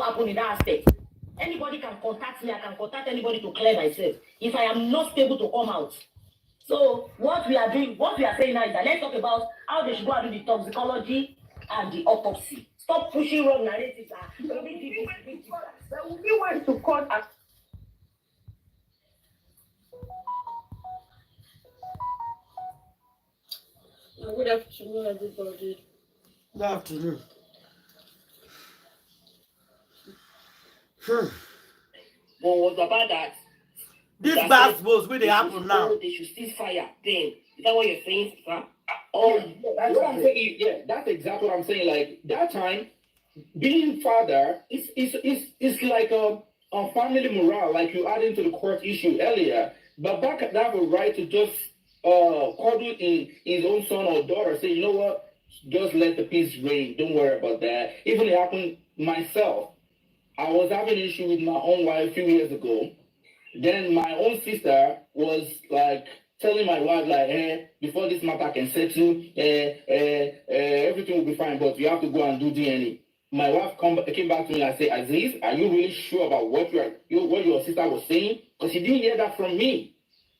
what happened in that aspect. Anybody can contact me. I can contact anybody to clear myself if I am not stable to come out. So what we are doing, what we are saying now is that let's talk about how they should go and do the toxicology and the autopsy. Stop pushing wrong narratives. There will be ways to cut as Good afternoon, everybody. Good afternoon. But what about that? This bad boss where they happen now. They should cease fire. Then is that what you're saying, sir? Oh, that's what I'm saying. Yeah, that's exactly what I'm saying. Like that time, being father is like a family morale, like you added into the court issue earlier. But back at that, have a right to just cuddle in his own son or daughter, say, you know what, just let the peace reign. Don't worry about that. Even it happened myself. I was having an issue with my own wife a few years ago. Then my own sister was like telling my wife, like, before this matter can settle, everything will be fine, but you have to go and do DNA. My wife came back to me and said, Aziz, are you really sure about what your sister was saying? Because she didn't hear that from me.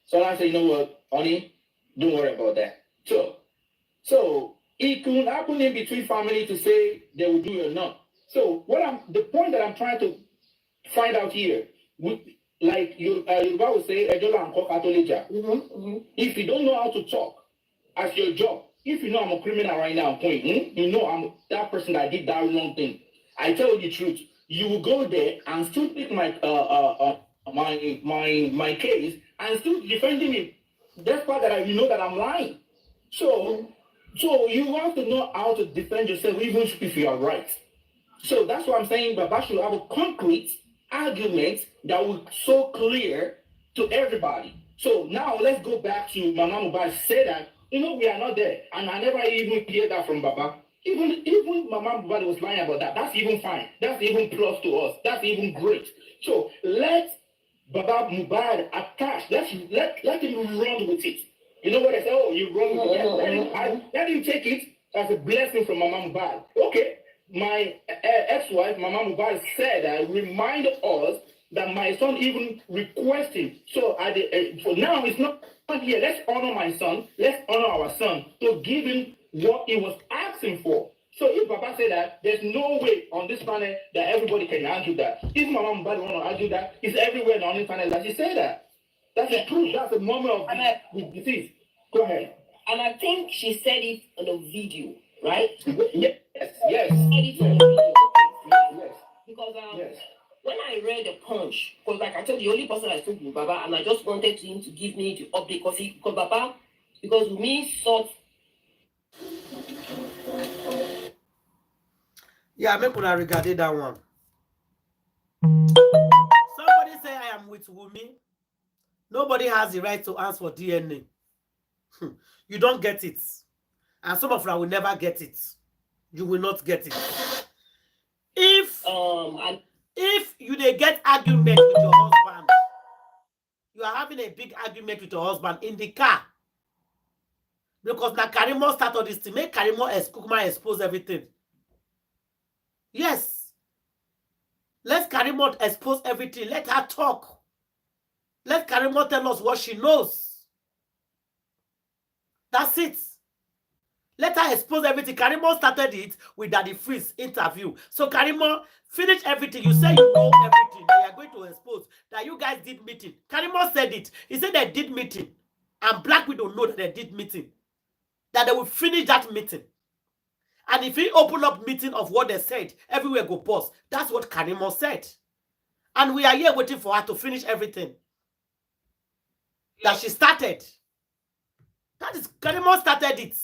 So I said, you know what, honey, don't worry about that. So it could happen in between family to say they will do it or not. So the point that I'm trying to find out here, like Yoruba would say, if you don't know how to talk as your job, if you know I'm a criminal right now, you know I'm that person that did that wrong thing, I tell you the truth, you will go there and still pick my case and still defending me. That's part that you know that I'm lying. So you have to know how to defend yourself even if you are right. So that's what I'm saying, Baba should have a concrete argument that will so clear to everybody. So now let's go back to Mama Mohbad say that, you know, we are not there. And I never even hear that from Baba. Even Mama Mohbad was lying about that. That's even fine. That's even plus to us. That's even great. So let Baba Mohbad attach. Let him run with it. You know what I say? Oh, you run with it. Let him take it as a blessing from Mama Mohbad. Okay. My ex-wife, Mama Mohbad, said, remind us that my son even requested. So for now, it's not here. Let's honor my son. Let's honor our son to give him what he was asking for. So if Papa said that, there's no way on this planet that everybody can argue that. If Mama Mohbad want to argue that, it's everywhere on the internet that she said that. That's the truth. That's the moment of the disease. Go ahead. And I think she said it on a video, right? Yes. Yes. Because yes. When I read the punch, because like I told you, the only person I spoke to Baba, and I just wanted him to give me the update because Wumi thought. Yeah, make una regarded that one. Somebody say I am with Wumi. Nobody has the right to ask for DNA. You don't get it. And some of you will never get it. You will not get it. If you dey get argument with your husband, you are having a big argument with your husband in the car. Because now Karimo started this to make Karimo expose everything. Yes. Let Karimo expose everything. Let her talk. Let Karimo tell us what she knows. That's it. Let her expose everything. Karimo started it with Daddy Freeze interview. So Karimo, finish everything. You say you know everything that you are going to expose. That you guys did meeting. Karimo said it. He said they did meeting. And Black Widow know that they did meeting. That they will finish that meeting. And if he open up meeting of what they said, everywhere go pause. That's what Karimo said. And we are here waiting for her to finish everything. That she started. That is, Karimo started it.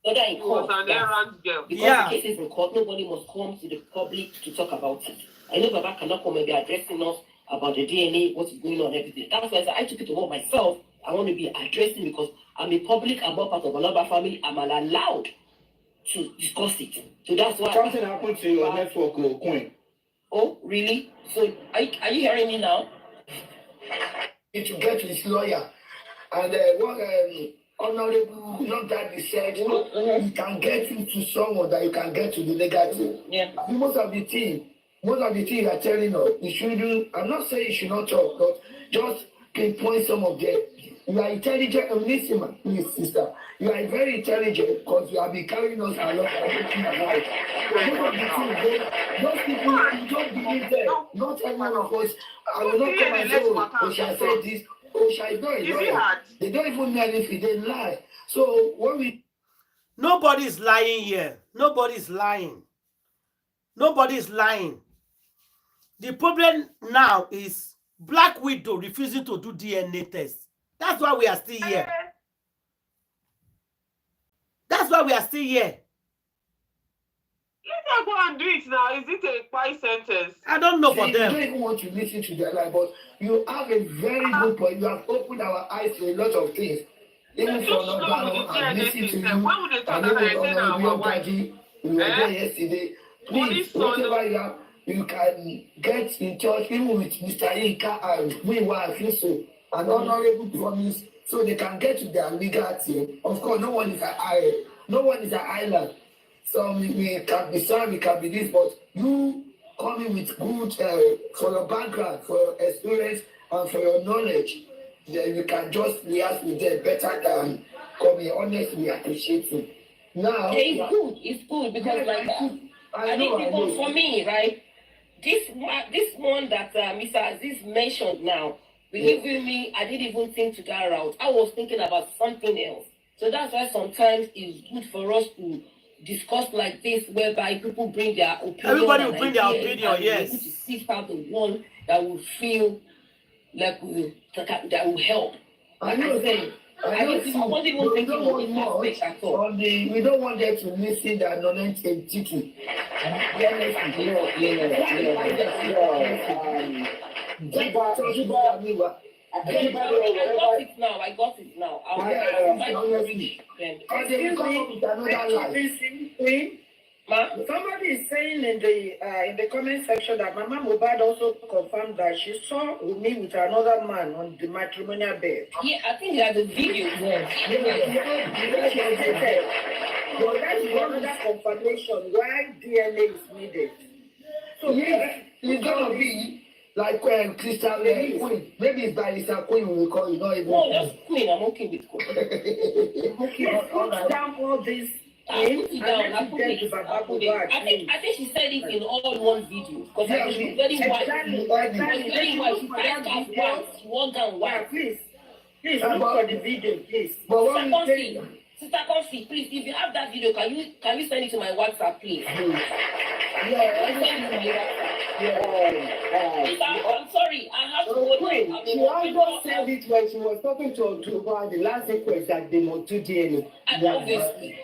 Whether in court, because yeah. the case is in court, nobody must come to the public to talk about it. I know Baba cannot come and be addressing us about the DNA, what's going on, everything. That's why I took it to myself. I want to be addressing because I'm a public, I'm not part of another family. I'm allowed to discuss it. So that's why something happened to your network, Queen. Oh, really? So are you hearing me now? To get his lawyer, and Honorable, not that he said, you can get into someone that you can get to the negative. Yeah. Most of the things you are telling us, you shouldn't, I'm not saying you should not talk, but just pinpoint some of them. You are intelligent, listen, please, sister. You are very intelligent because you have been carrying us along and looking about. Most of the things, those people, you don't believe them. Not everyone of us, I will not come and say, oh, shall say this. Osha is not a lawyer. They don't even know anything. They lie. So when we Nobody is lying here. Nobody is lying. Nobody is lying. The problem now is Black Widow refusing to do DNA test. That's why we are still here. That's why we are still here. Let her go and do it now. Is it a quiet sentence? I don't know for you them. don't even want to listen to their lie, but you have a very good point. You have opened our eyes to a lot of things. Even for Nobano, and listen to you. When would they talk And about even it? Our wife. Daddy, we were there yesterday. Please, whatever you have, you can get in touch even with Mr. Inka and we were so an honorable promise so they can get to their legal team. Of course, no one is an island. So we can be sorry, we can be this, but you coming with good for your background, for your experience, and for your knowledge, then you can just liaise with them better than coming. Honestly, we appreciate you. Now, yeah, it's good because I think for me, right? This one that Mr. Aziz mentioned now, believe me, I didn't even think to that route. I was thinking about something else. So that's why sometimes it's good for us to discuss like this, whereby people bring their opinion. Everybody will bring their opinion, yes. To seek out the one that will feel like that will help. Like I said, I wasn't even thinking of this aspect at all. We don't want them to listen that knowledge and Etiko. I got it now. Somebody is saying in the comment section that Mama Mohbad also confirmed that she saw Wumi with another man on the matrimonial bed. Yeah, I think there's a video. So that's another confirmation why DNA is needed. So it's gonna be like Crystal Queen. Maybe it's by Crystal Queen we will call you, not even. No, that's Queen. I'm okay with Queen. Okay, put down all this. I think she said it in all one video because I was very white. She walked down white. Please look for the video, please. Sister Confi, please, if you have that video, can you send it to my WhatsApp, please? I'm sorry, I have to go. She almost said it when she was talking to October, the last request that they must do DNA. Obviously.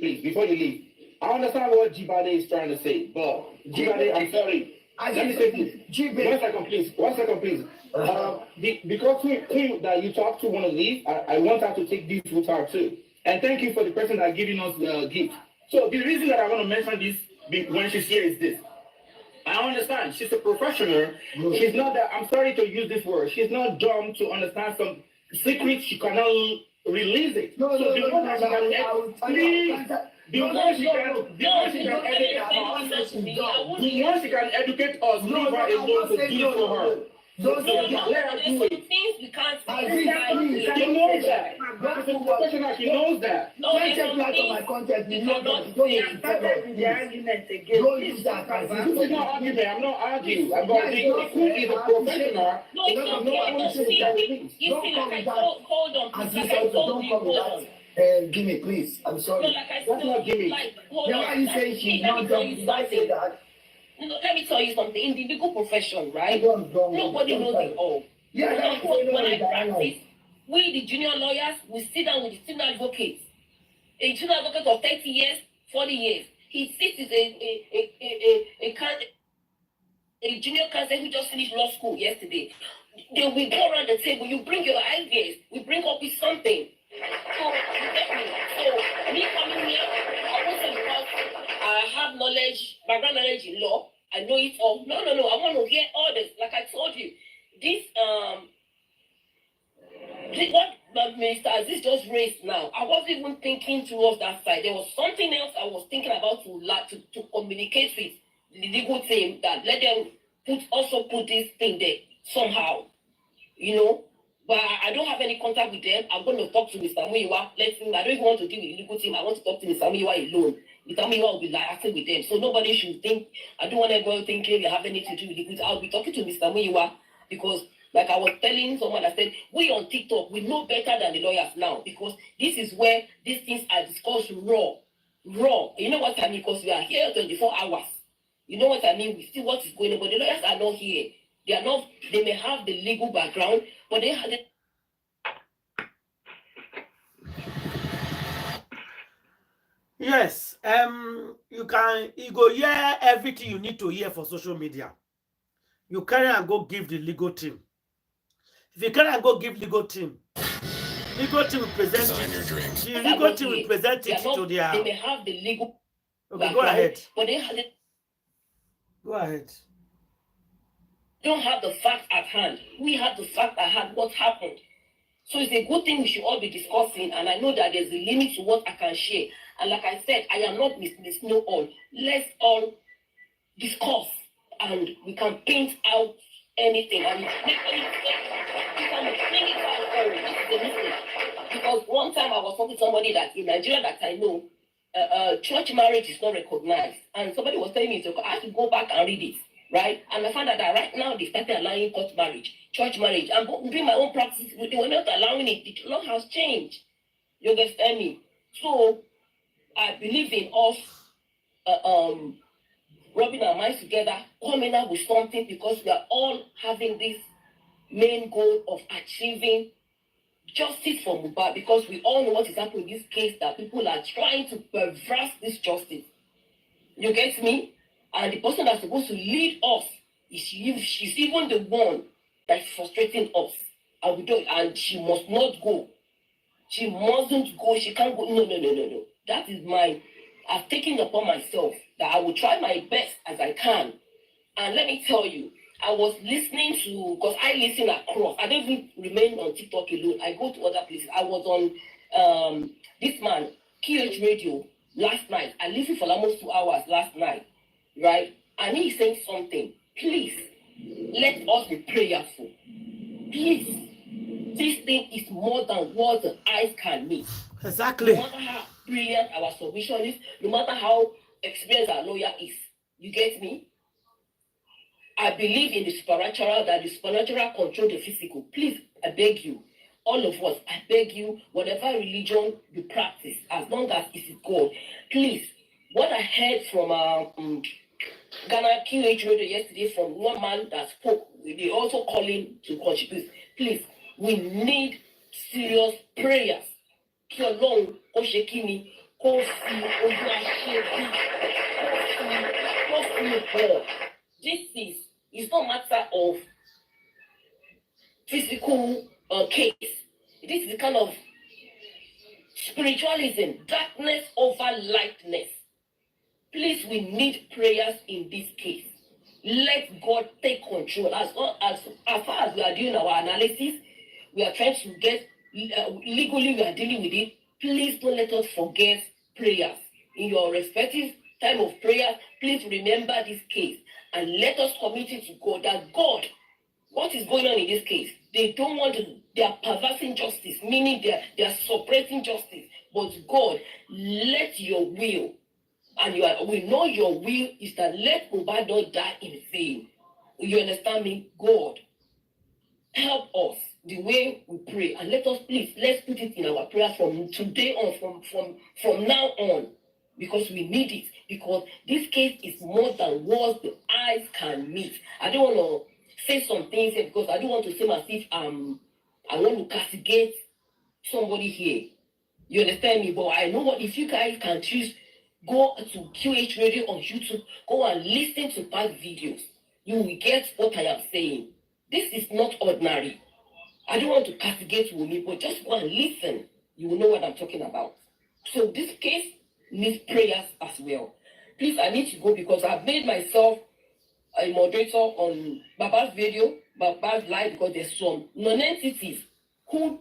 Please, before you leave, I understand what Jibade is trying to say, but Jibade, I'm sorry. Let me say this. One second, please. Because Queen that you talked to want to leave, I want her to take this with her too. And thank you for the person that giving us the gift. So the reason that I want to mention this when she's here is this. I understand she's a professional. She's not that. I'm sorry to use this word. She's not dumb to understand some secrets. She cannot release it. The more she can educate us, leave her alone to do for her. Things we can't say. She knows that. She's a professional. She knows that. No, Don't take light on my content. You know that. Don't use the argument again. Don't use that. This is not argument. I'm not arguing. But the Queen is a professional. No, it's okay. You see, like I hold on. Like I told you, hold on. Give me, please. I'm sorry. No, like I told you, like, hold on. Why are you saying she's not done? Why say that? No, let me tell you something. In the legal profession, right? Nobody knows it all. Yeah, that's when I practice, we, the junior lawyers, we sit down with the senior advocates. A junior advocate of 30 years, 40 years. He sits as a junior counsel who just finished law school yesterday. They will go around the table. You bring your ideas. We bring up with something. So, you get me? So, me coming here, I won't say because I have knowledge, background knowledge in law. I know it all. No. I want to hear all this. Like I told you, this What Mr. Aziz just raised now, I wasn't even thinking towards that side. There was something else I was thinking about to communicate with the legal team that let them put this thing there somehow, you know. But I don't have any contact with them. I'm going to talk to Mr. Muyiwa. I don't even want to deal with the legal team. I want to talk to Mr. Muyiwa alone. Mr. Muyiwa will be liaising with them. So nobody should think, I don't want everyone thinking they have anything to do with legal team. I'll be talking to Mr. Muyiwa because, like I was telling someone, I said, we on TikTok, we know better than the lawyers now because this is where these things are discussed raw. Raw. You know what I mean? Because we are here 24 hours. You know what I mean? We see what is going on, but the lawyers are not here. They are not, they may have the legal background, but they have the... Yes, you go hear everything you need to hear for social media. You carry and go give the legal team. If you carry and go give legal team will present it. The legal team will present it to their... They may have the legal Okay, go ahead. But they have the... Go ahead. Don't have the facts at hand. We have the fact at hand, what happened. So it's a good thing we should all be discussing, and I know that there's a limit to what I can share. And like I said, I am not Miss Know All. Let's all discuss, and we can paint out anything, and we can bring it out. Oh, this is the mistake. Because one time I was talking to somebody that in Nigeria that I know, church marriage is not recognized, and somebody was telling me, I have to go back and read it. Right? And I found out that right now they started allowing court marriage, church marriage. I'm doing my own practice. They were not allowing it. The law has changed. You understand me? So I believe in us rubbing our minds together, coming up with something because we are all having this main goal of achieving justice for Mohbad because we all know what is happening in this case, that people are trying to perverse this justice. You get me? And the person that's supposed to lead us she's even the one that's frustrating us. And we don't, and she must not go. She mustn't go. She can't go. No. That is I've taken upon myself that I will try my best as I can. And let me tell you, I was listening to, because I listen across. I don't even remain on TikTok alone. I go to other places. I was on this man, QH Radio, last night. I listened for almost 2 hours last night. Right? And he's saying something. Please, let us be prayerful. Please. This thing is more than what the eyes can meet. Exactly. No matter how brilliant our submission is, no matter how experienced our lawyer is. You get me? I believe in the supernatural, that the supernatural control the physical. Please, I beg you. All of us, I beg you, whatever religion you practice, as long as it is God, please. What I heard from Ghana QH Radio yesterday from one man that spoke, they also call him to contribute. Please, we need serious prayers. Kí Ọlọ́run kó ṣe kí ni, kó fi ojú àṣẹ kó fi hàn. It's not matter of physical case. This is a kind of spiritualism, darkness over lightness. Please, we need prayers in this case. Let God take control. As far as we are doing our analysis, we are trying to get legally, we are dealing with it. Please don't let us forget prayers. In your respective time of prayer, please remember this case and let us commit it to God. That God, what is going on in this case? They don't want to, they are perversing justice, meaning they are suppressing justice. But God, let your will, and we know your will is that let Mohbad not die in vain. You understand me? God, help us the way we pray, and let us please, let's put it in our prayers from today on, from now on, because we need it, because this case is more than what the eyes can meet. I don't want to say some things here because I don't want to seem as if I want to castigate somebody here. You understand me? But I know what, if you guys can choose, go to QH Radio on YouTube, go and listen to past videos. You will get what I am saying. This is not ordinary. I don't want to castigate Wumi, but just go and listen. You will know what I'm talking about. So this case needs prayers as well. Please, I need to go because I've made myself a moderator on Baba's video, Baba's live, because there's some non-entities who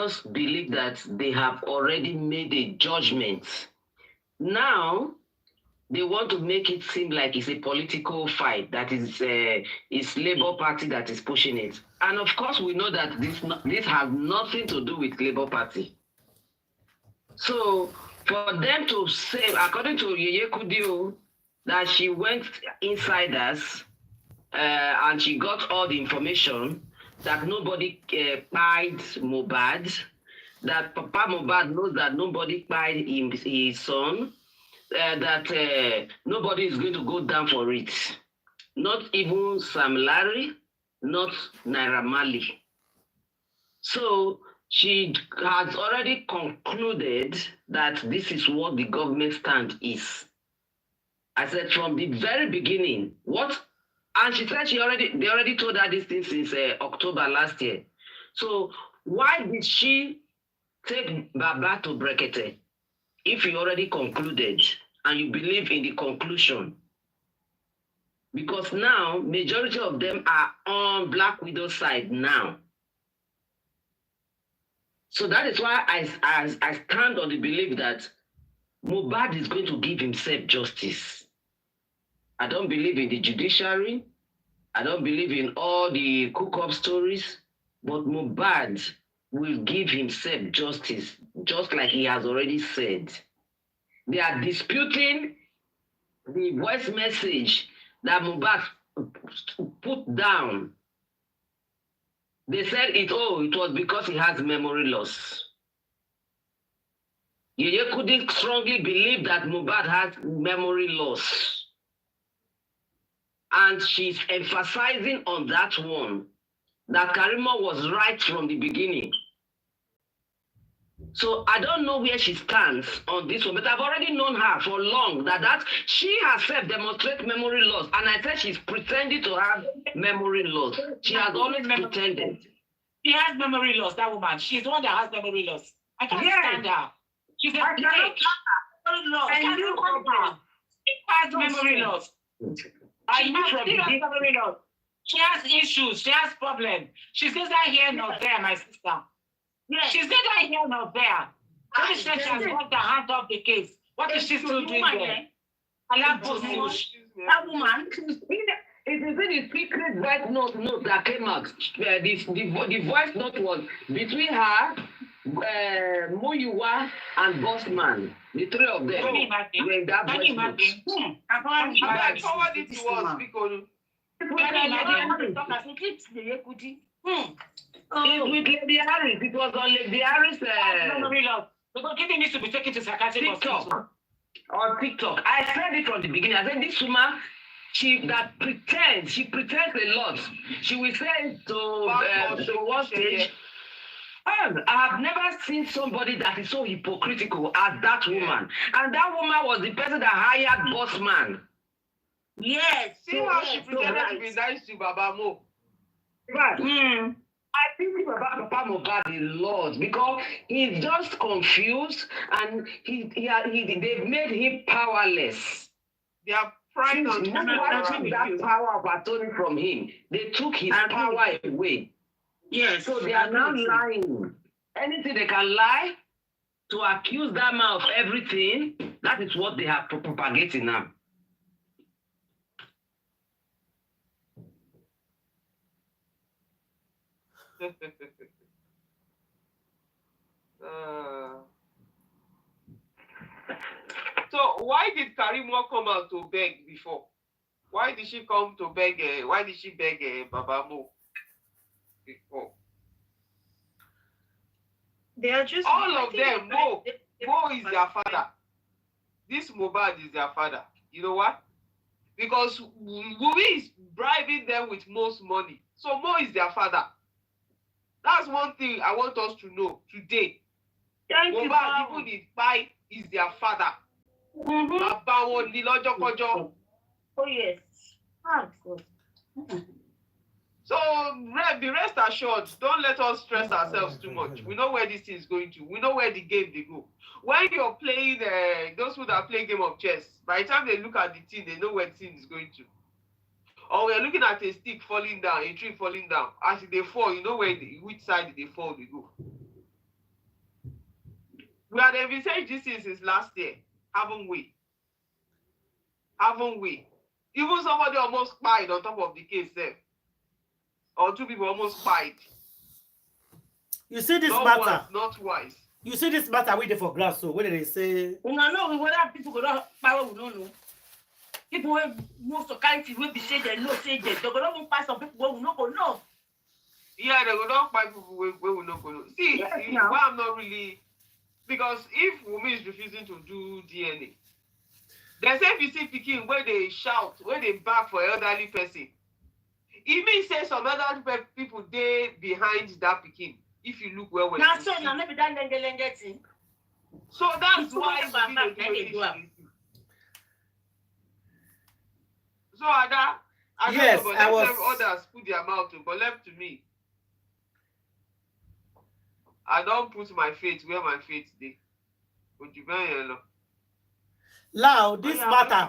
just believe that they have already made a judgment. Now, they want to make it seem like it's a political fight, that it's Labour Party that is pushing it. And of course, we know that this has nothing to do with Labour Party. So for them to say, according to 𝗕𝗕𝗃𝗃, that she went inside us and she got all the information, that nobody pied Mohbad, that Papa Mohbad knows that nobody pied his son, that nobody is going to go down for it. Not even Sam Larry, not Naira Marley. So she has already concluded that this is what the government stand is. I said from the very beginning, and she said they already told her this thing since October last year. So why did she take Baba to Brekete if you already concluded and you believe in the conclusion? Because now, majority of them are on Black Widow's side now. So that is why I stand on the belief that Mohbad is going to give himself justice. I don't believe in the judiciary. I don't believe in all the cook-up stories. But Mohbad will give himself justice, just like he has already said. They are disputing the voice message that Mohbad put down. They said it was because he has memory loss. 𝗕𝗕𝗃𝗃 strongly believe that Mohbad has memory loss. And she's emphasizing on that one, that Karimo was right from the beginning. So I don't know where she stands on this one, but I've already known her for long, that she herself demonstrates memory loss. And I said she's pretending to have memory loss. She has always pretended. She has memory loss, that woman. She's the one that has memory loss. I can't stand her. She's a snake. And you her. She has memory loss. She has memory loss. She has issues. She has problems. She's neither here nor there, my sister. Yes. She's neither here nor there. What is she has got the hand of the case? What is she still doing there? That woman. It is the secret voice note that came out. The voice note was between her, Muyiwa, and Bossman. The three of them. Can you imagine? Can you imagine? I forward it to us because. It's with Lady Harris. It was on Lady Harris. Because Kitty needs to be taken to psychiatric hospital. On TikTok. I said it from the beginning. I said this woman, she pretends a lot. She will say to one stage. I have never seen somebody that is so hypocritical as that woman. And that woman was the person that hired Bossman. Yes. See how she pretended to be nice to Baba Mo. Right. I think about Papa Mohbad a lot because he's just confused and they've made him powerless. They are pride Since and Mohbad took that power of attorney from him, they took his power away. Yes. So they are now lying. Anything they can lie to accuse that man of everything, that is what they are propagating now. So why did Karimo come out to beg before? Why did she come to beg? Why did she beg Baba Mo before? They are just all of them. Mo is their father. This Mohbad is their father. You know what? Because Wumi is bribing them with most money. So Mo is their father. That's one thing I want us to know today. Mohbad, even his pai, is their father. Oh, yes. So be rest assured, don't let us stress ourselves too much. We know where this thing is going to. We know where the game they go. When you're playing, those who that play game of chess, by the time they look at the thing, they know where the thing is going to. Or we're looking at a stick falling down, a tree falling down. As they fall, you know which side they fall, they go. We had envisaged this since last year, haven't we? Haven't we? Even somebody almost died on top of the case there. Or two people almost died. You see this not matter? Once, not twice. You see this matter with the for grass, so what did they say? No, whether people go down power, we don't know. People will move to country will be said they know, say they go not pass some people will not go no. Yeah, they go not buy people where we not go. See, yes, why I'm not really, because if Wumi is refusing to do DNA, they say if you see Peking where they shout, where they bark for elderly person, it means say some elderly people they behind that Peking. If you look well, now so now maybe that thing. So that's why we do. So Ada, yes, know, I was. Others put their mouth to, but left to me. I don't put my faith where my faith is. Now this matter.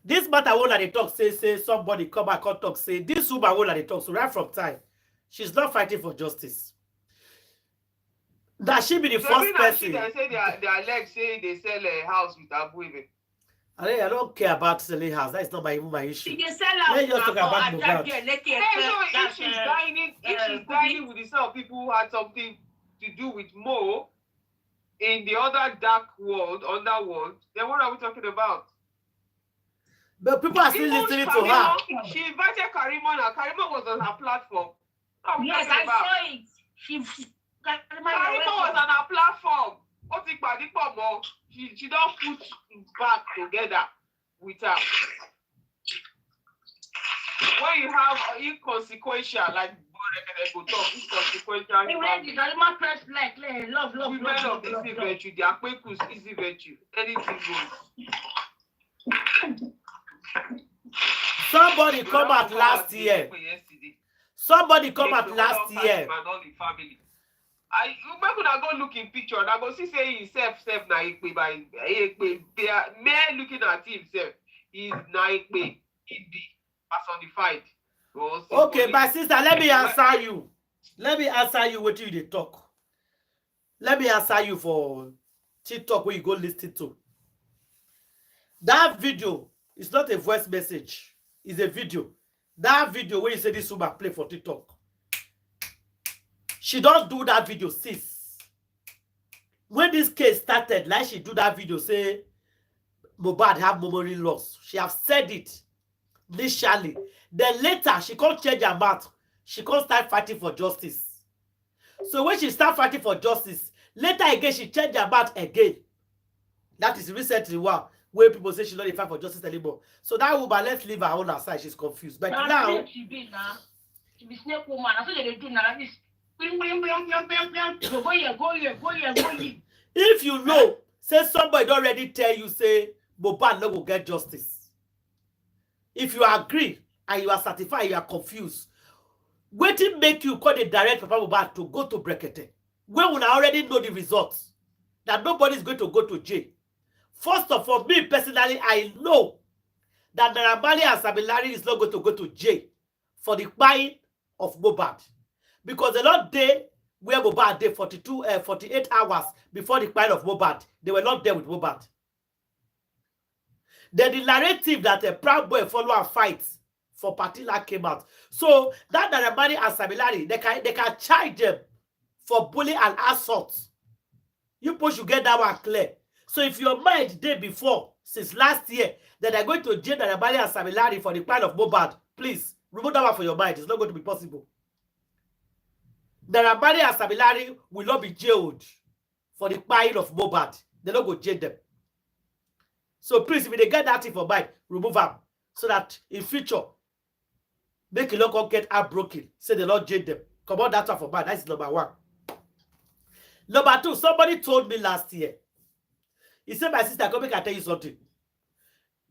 This matter one that they talk say somebody come back and talk say this woman one that they talk so right from time. She's not fighting for justice. That she be the first person. They say their legs say they sell a house with Abuebe. I don't care about selling house. That is not even my issue. She can sell out. Let's just talk about Mohbad. If she's dining with the sort of people who had something to do with Mo in the other dark world, underworld, then what are we talking about? But people are still listening to her. She invited Karimo now. Karimo was on her platform. Yes, I saw it. Karimo was on her platform. She don't put back together with her. When you have inconsequential, like inconsequential. Women of easy virtue, they are quick easy virtue. Anything goes. Somebody come out last year. Somebody come out last year. I go look in picture and I go see say himself na ikpe by ikpe. They are mere looking at himself. He's na ikpe. He be personified. Okay, my sister, let me answer you. Let me answer you what you dey talk. Let me answer you for TikTok where you go listen to. That video is not a voice message. It's a video. That video where you say this woman play for TikTok. She don't do that video since. When this case started, like she do that video, say Mohbad have memory loss. She have said it initially. Then later, she can't change her mouth. She can't start fighting for justice. So when she start fighting for justice, later again, she changed her mouth again. That is recently one where people say she's not fight for justice anymore. So that woman, let's leave her on her side. She's confused. But now she be snake woman. That's what they do now. If you know, say somebody don't already tell you, say Mohbad no go get justice. If you agree and you are certified, you are confused. Waiting make you call the direct Papa Mohbad to go to Brekete, when we already know the results, that nobody is going to go to jail. First of all, me personally, I know that Naira Marley and Sammy is not going to go to jail for the buying of Mohbad, because the Lord day where Mohbad day 48 hours before the buying of Mohbad, they were not there with Mohbad. Then the narrative that a proud boy follow and fight for Patila came out. So that Naira Marley and Sammy they can charge them for bullying and assault. You push you get that one clear. So if your mind day before, since last year, that they're going to jail Naira Marley and Sammy for the plan of Mohbad, please remove that one from your mind. It's not going to be possible. Naira Marley and Sammy will not be jailed for the plan of Mohbad. They don't go jail them. So please, if they get that thing for mind, remove them, so that in future, make you not get heartbroken. Say they not jail them. Come on, that one for mind. That's number one. Number two, somebody told me last year. He said, my sister, come make I tell you something.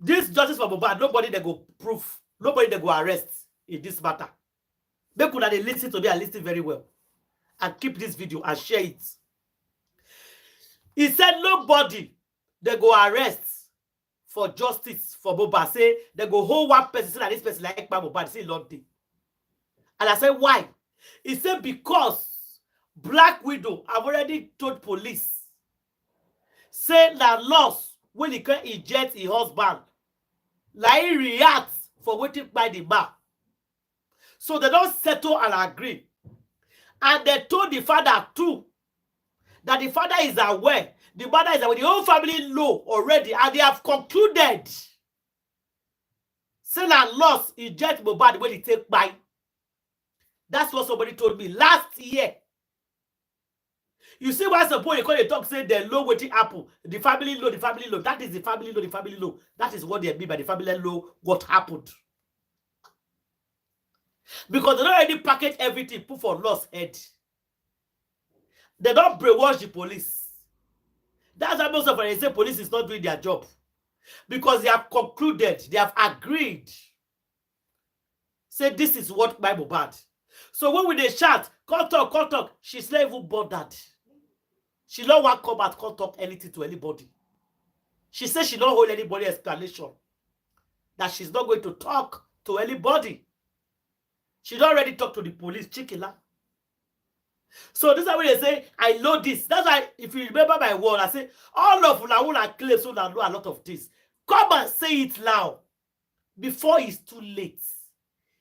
This justice for Mohbad, nobody they go proof, nobody they go arrest in this matter. Make una they listen to me and listen very well. And keep this video and share it. He said nobody they go arrest for justice for Mohbad. Say they go hold one person and this person like Mohbad. Say Lord. And I said, why? He said because Black Widow have already told police. Say that loss when he can eject his husband. Like he reacts for waiting by the man. So they don't settle and agree. And they told the father too that the father is aware, the mother is aware, the whole family know already, and they have concluded. Say that loss eject Mohbad when he take by. That's what somebody told me last year. You see why some people they talk say they low waiting apple. The family low, the family low. That is the family low, the family low. That is what they mean by the family low, what happened. Because they don't already package everything, put for lost head. They don't brainwash the police. That's why most of them say police is not doing their job. Because they have concluded, they have agreed. Say this is what my Mohbad. So when they shout, come talk, she's not even bothered. She don't want to come out, can't talk anything to anybody. She says she don't hold anybody explanation. That she's not going to talk to anybody. She don't already talk to the police, Chikila. So this is why they say, I know this. That's why, if you remember my word, I say, all of Ulawula claims so that know a lot of this. Come and say it now, before it's too late.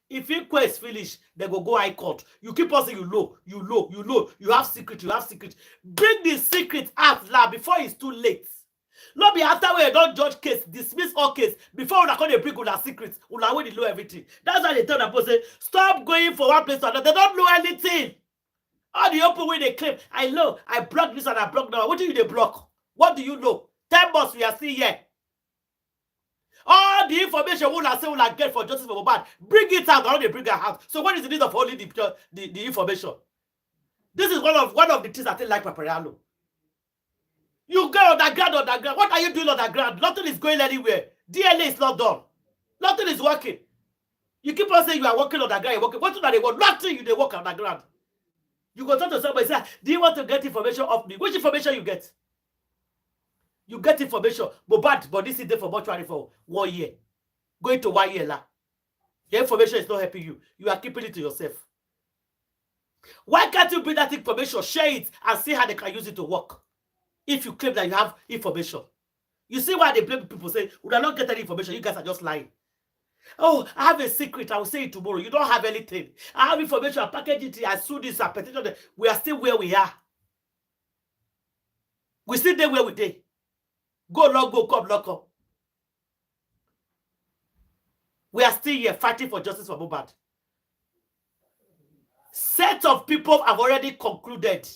If inquest finish, they go high court. You keep on saying you know, you have secret. Bring the secret out now before it's too late. Not be after when you don't judge case, dismiss all case, before you can bring una secrets, una when they know everything. That's why they tell the person, stop going from one place to another. They don't know anything. All the open way they claim, I know, I block this and I block that. What do you they block? What do you know? 10 months we are still here. All the information we will get for justice for Mohbad, bring it out. I don't bring it out. So what is the need of holding the information? This is one of the things I think like Paparano. You go underground. What are you doing underground? Nothing is going anywhere. DNA is not done. Nothing is working. You keep on saying you are working underground. You're working. What do they want? Nothing. You they work underground. You go talk to somebody and say, do you want to get information off me? Which information you get? You get information, but this is there for mortuary for 1 year. Going to 1 year now. Your information is not helping you. You are keeping it to yourself. Why can't you bring that information, share it, and see how they can use it to work? If you claim that you have information. You see why they blame people say, we will not get any information, you guys are just lying. Oh, I have a secret, I will say it tomorrow. You don't have anything. I have information, I package it, I sue this, I petition. We are still where we are. We still there where we are. Go, long, go, come, lock up. We are still here fighting for justice for Mohbad. Set of people have already concluded.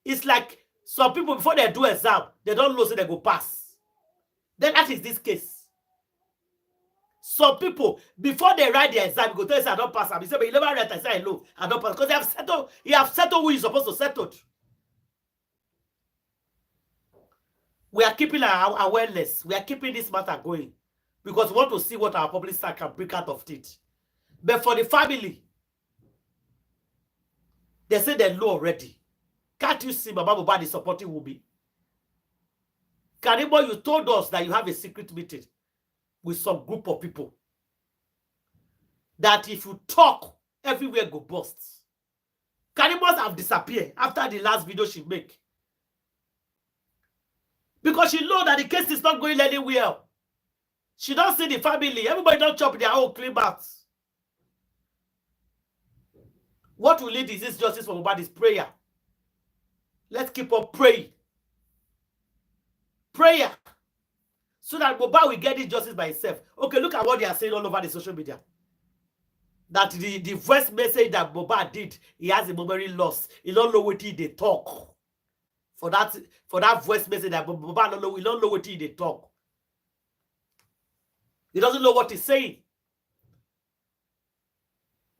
It's like some people, before they do exam, they don't know so they go pass. Then that is this case. Some people, before they write the exam, go tell you, I don't pass. I say, but you never write, I say, I know, I don't pass. Because you have settled who you're supposed to settle. We are keeping our awareness. We are keeping this matter going. Because we want to see what our public star can bring out of it. But for the family, They say they know already. Can't you see Mama Mohbad is supporting Wumi? Karimo, you told us that you have a secret meeting with some group of people. That if you talk, everywhere go bust. Karimos have disappeared after the last video she make. Because she know that the case is not going anywhere. She don't see the family. Everybody don't chop their own clean mouths. What will lead is this justice for Mohbad is prayer. Let's keep on praying. Prayer. So that Mohbad will get this justice by itself. Okay, look at what they are saying all over the social media. That the voice message that Mohbad did, he has a memory loss. He don't know what they talk. For that voice message that Mohbad don't know, he don't know what they talk. He doesn't know what he's saying.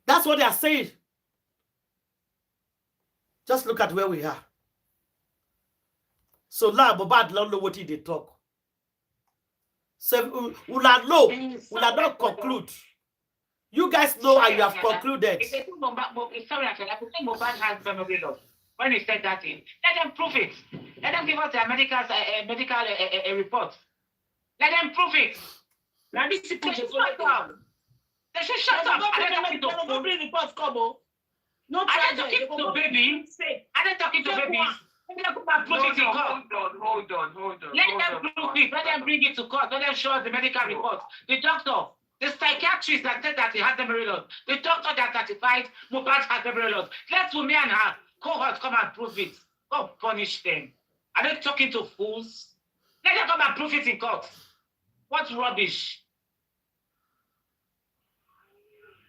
That's what they are saying. Just look at where we are. So now Mohbad don't know what he talk. So we not conclude. You guys know how you have concluded. Sorry, I think Mohbad has memory loss. When he said that thing, let them prove it. Let them give us their medical report. Let them prove it. Now this is shut up. They should shut up. I don't talking to bring reports, Kobo. No, I don't talking to baby. I don't talking to baby. Hold on. Let them prove it. Let them bring it to court. Let them show us the medical report. The doctor, the psychiatrist that said that he has memory loss. The doctor that certified Mohbad has memory loss. Let Wumi and her cohort come and prove it. God punish them. Are they talking to fools? Let them come and prove it in court. What rubbish?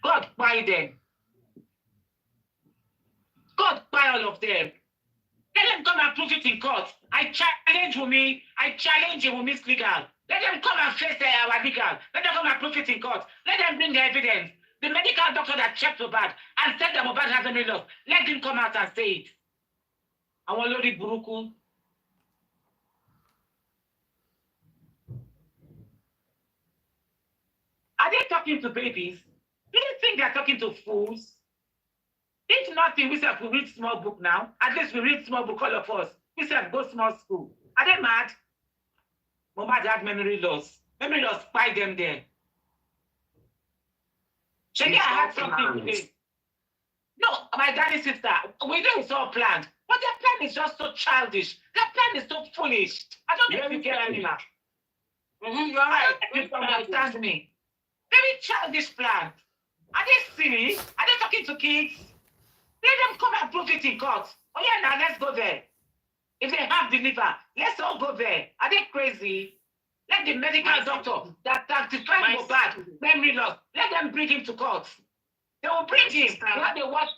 God buy them. God buy all of them. Let them come and prove it in court. I challenge Wumi. I challenge Wumi's legal. Let them come and face our legal. Let them come and prove it in court. Let them bring the evidence. The medical doctor that checked Mohbad and said that Mohbad has memory loss. Let him come out and say it. I want Lori Buruku. Are they talking to babies? Do you think they're talking to fools? If nothing, we said we read small book now. At least we read small book, all of us. We said go small school. Are they mad? Mohbad had memory loss. Memory loss by them there. Shaggy, I had something today. No, my daddy's sister, we know it's all planned. But their plan is just so childish. Their plan is so foolish. I don't know if you get me now. You're right. You understand me. Very childish plan. Are they silly? Are they talking to kids? Let them come and prove it in court. Oh yeah, now let's go there. If they have the liver, let's all go there. Are they crazy? Let the medical doctor that certified Mohbad memory loss, let them bring him to court. They will bring him. When they watch,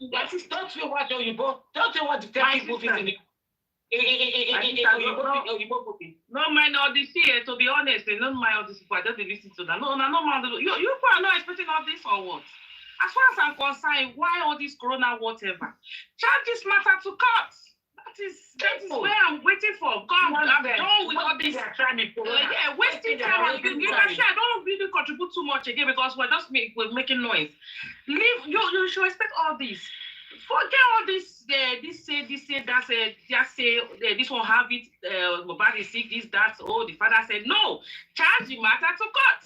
don't you watch Oyibo? Don't you watch the detective movies in the no mind all this here, to be honest, they don't mind all this before I don't listen to that. No mind. You are not expecting all this or what? As far as I'm concerned, why all this corona whatever? Charge this matter to court. That is where I'm waiting for. God, I'm done with all this. Yeah, wasting time. I don't really contribute too much again because we're making noise. You should expect all this. Forget all this. This say, that say, just say this won't have it. Mohbad is sick. This, that. Oh, the father said no. Charge the matter to court.